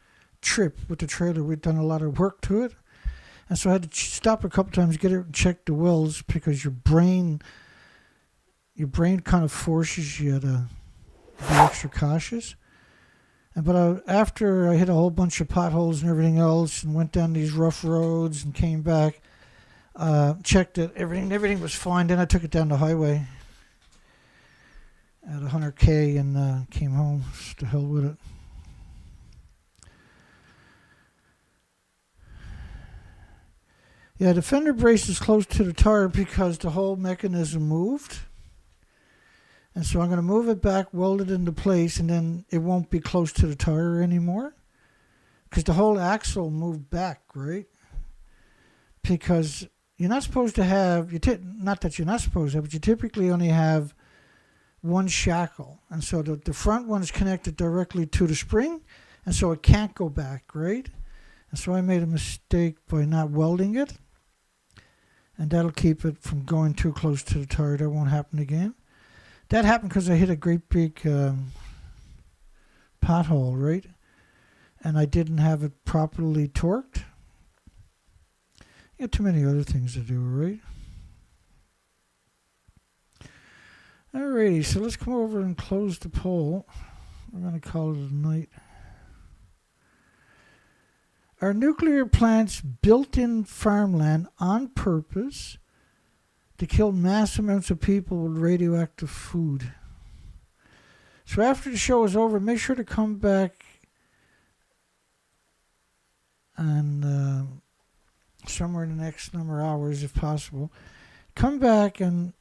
trip with the trailer. We'd done a lot of work to it. And so I had to stop a couple times, get it and check the wells because your brain kind of forces you to be extra cautious. But after I hit a whole bunch of potholes and everything else and went down these rough roads and came back, checked it, everything was fine. Then I took it down the highway at 100K and came home. Just to hell with it. Yeah, the fender brace is close to the tire because the whole mechanism moved. And so I'm going to move it back, weld it into place, and then it won't be close to the tire anymore. Because the whole axle moved back, right? Because you're not supposed to have, not that you're not supposed to have, but you typically only have one shackle. And so the front one is connected directly to the spring, and so it can't go back, right? And so I made a mistake by not welding it. And that'll keep it from going too close to the tire. That won't happen again. That happened because I hit a great big pothole, right? And I didn't have it properly torqued. You got too many other things to do, right? Alrighty, so let's come over and close the poll. We're going to call it a night. Are nuclear plants built in farmland on purpose to kill mass amounts of people with radioactive food? So after the show is over, make sure to come back and somewhere in the next number of hours, if possible. Come back and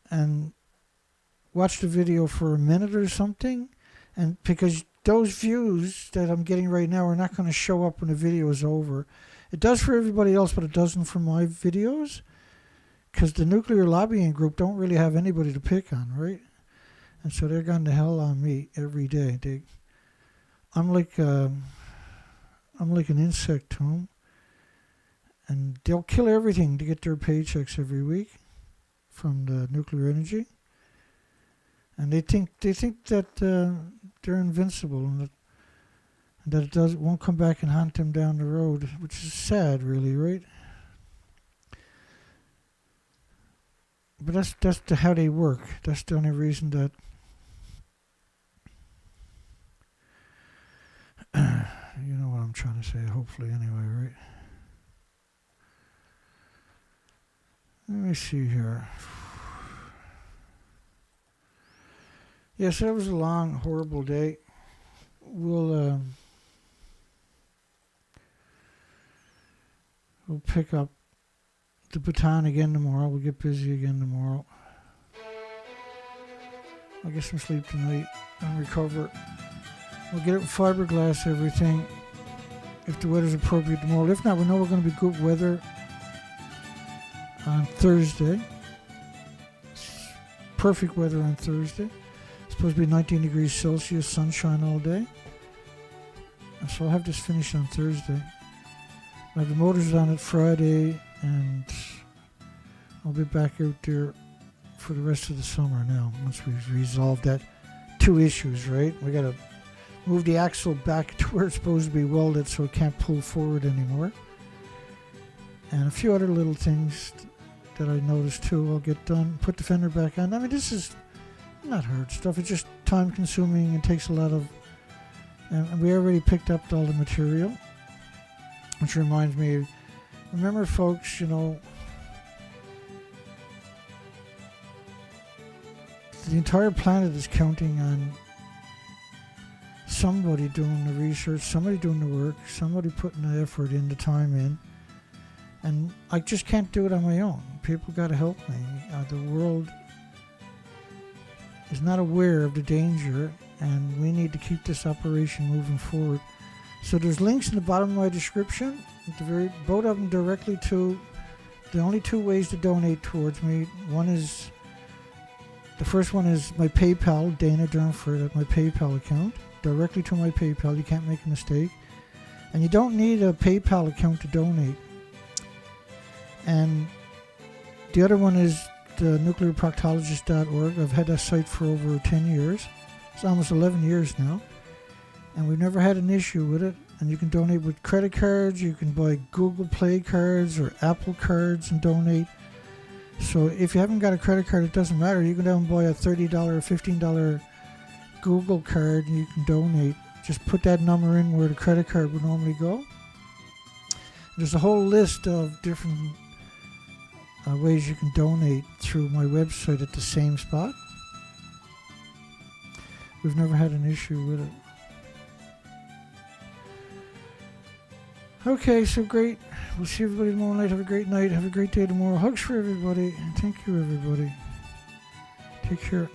watch the video for a minute or something, and because those views that I'm getting right now are not going to show up when the video is over. It does for everybody else, but it doesn't for my videos. Because the nuclear lobbying group don't really have anybody to pick on, right? And so they're going to hell on me every day. I'm like an insect to them, and they'll kill everything to get their paychecks every week from the nuclear energy, and they think that they're invincible and that it won't come back and haunt them down the road, which is sad, really, right? But that's how they work. That's the only reason that you know what I'm trying to say, hopefully, anyway, right? Let me see here. Yes, that was a long, horrible day. We'll pick up the baton again tomorrow. We'll get busy again tomorrow. I'll get some sleep tonight and recover. We'll get it in fiberglass, everything, if the weather's appropriate tomorrow. If not, we know we're going to be good weather on Thursday. It's perfect weather on Thursday. It's supposed to be 19 degrees Celsius, sunshine all day. And so I'll have this finished on Thursday. I have the motors on it Friday, and I'll be back out there for the rest of the summer now, once we've resolved that two issues, right? We got to move the axle back to where it's supposed to be welded so it can't pull forward anymore. And a few other little things that I noticed too I'll get done. Put the fender back on. I mean, this is not hard stuff. It's just time consuming and takes a lot of... And we already picked up all the material, which reminds me, remember folks, you know, the entire planet is counting on somebody doing the research, somebody doing the work, somebody putting the effort in, the time in. And I just can't do it on my own. People got to help me. The world is not aware of the danger, and we need to keep this operation moving forward. So there's links in the bottom of my description, at the both of them directly to the only two ways to donate towards me. The first one is my PayPal, Dana Durnford, at my PayPal account, directly to my PayPal. You can't make a mistake. And you don't need a PayPal account to donate. And the other one is the nuclearproctologist.org. I've had that site for over 10 years. It's almost 11 years now. And we've never had an issue with it. And you can donate with credit cards. You can buy Google Play cards or Apple cards and donate. So if you haven't got a credit card, it doesn't matter. You can go and buy a $30 or $15 Google card and you can donate. Just put that number in where the credit card would normally go. There's a whole list of different ways you can donate through my website at the same spot. We've never had an issue with it. Okay, so great. We'll see everybody tomorrow night. Have a great night. Have a great day tomorrow. Hugs for everybody. And thank you, everybody. Take care.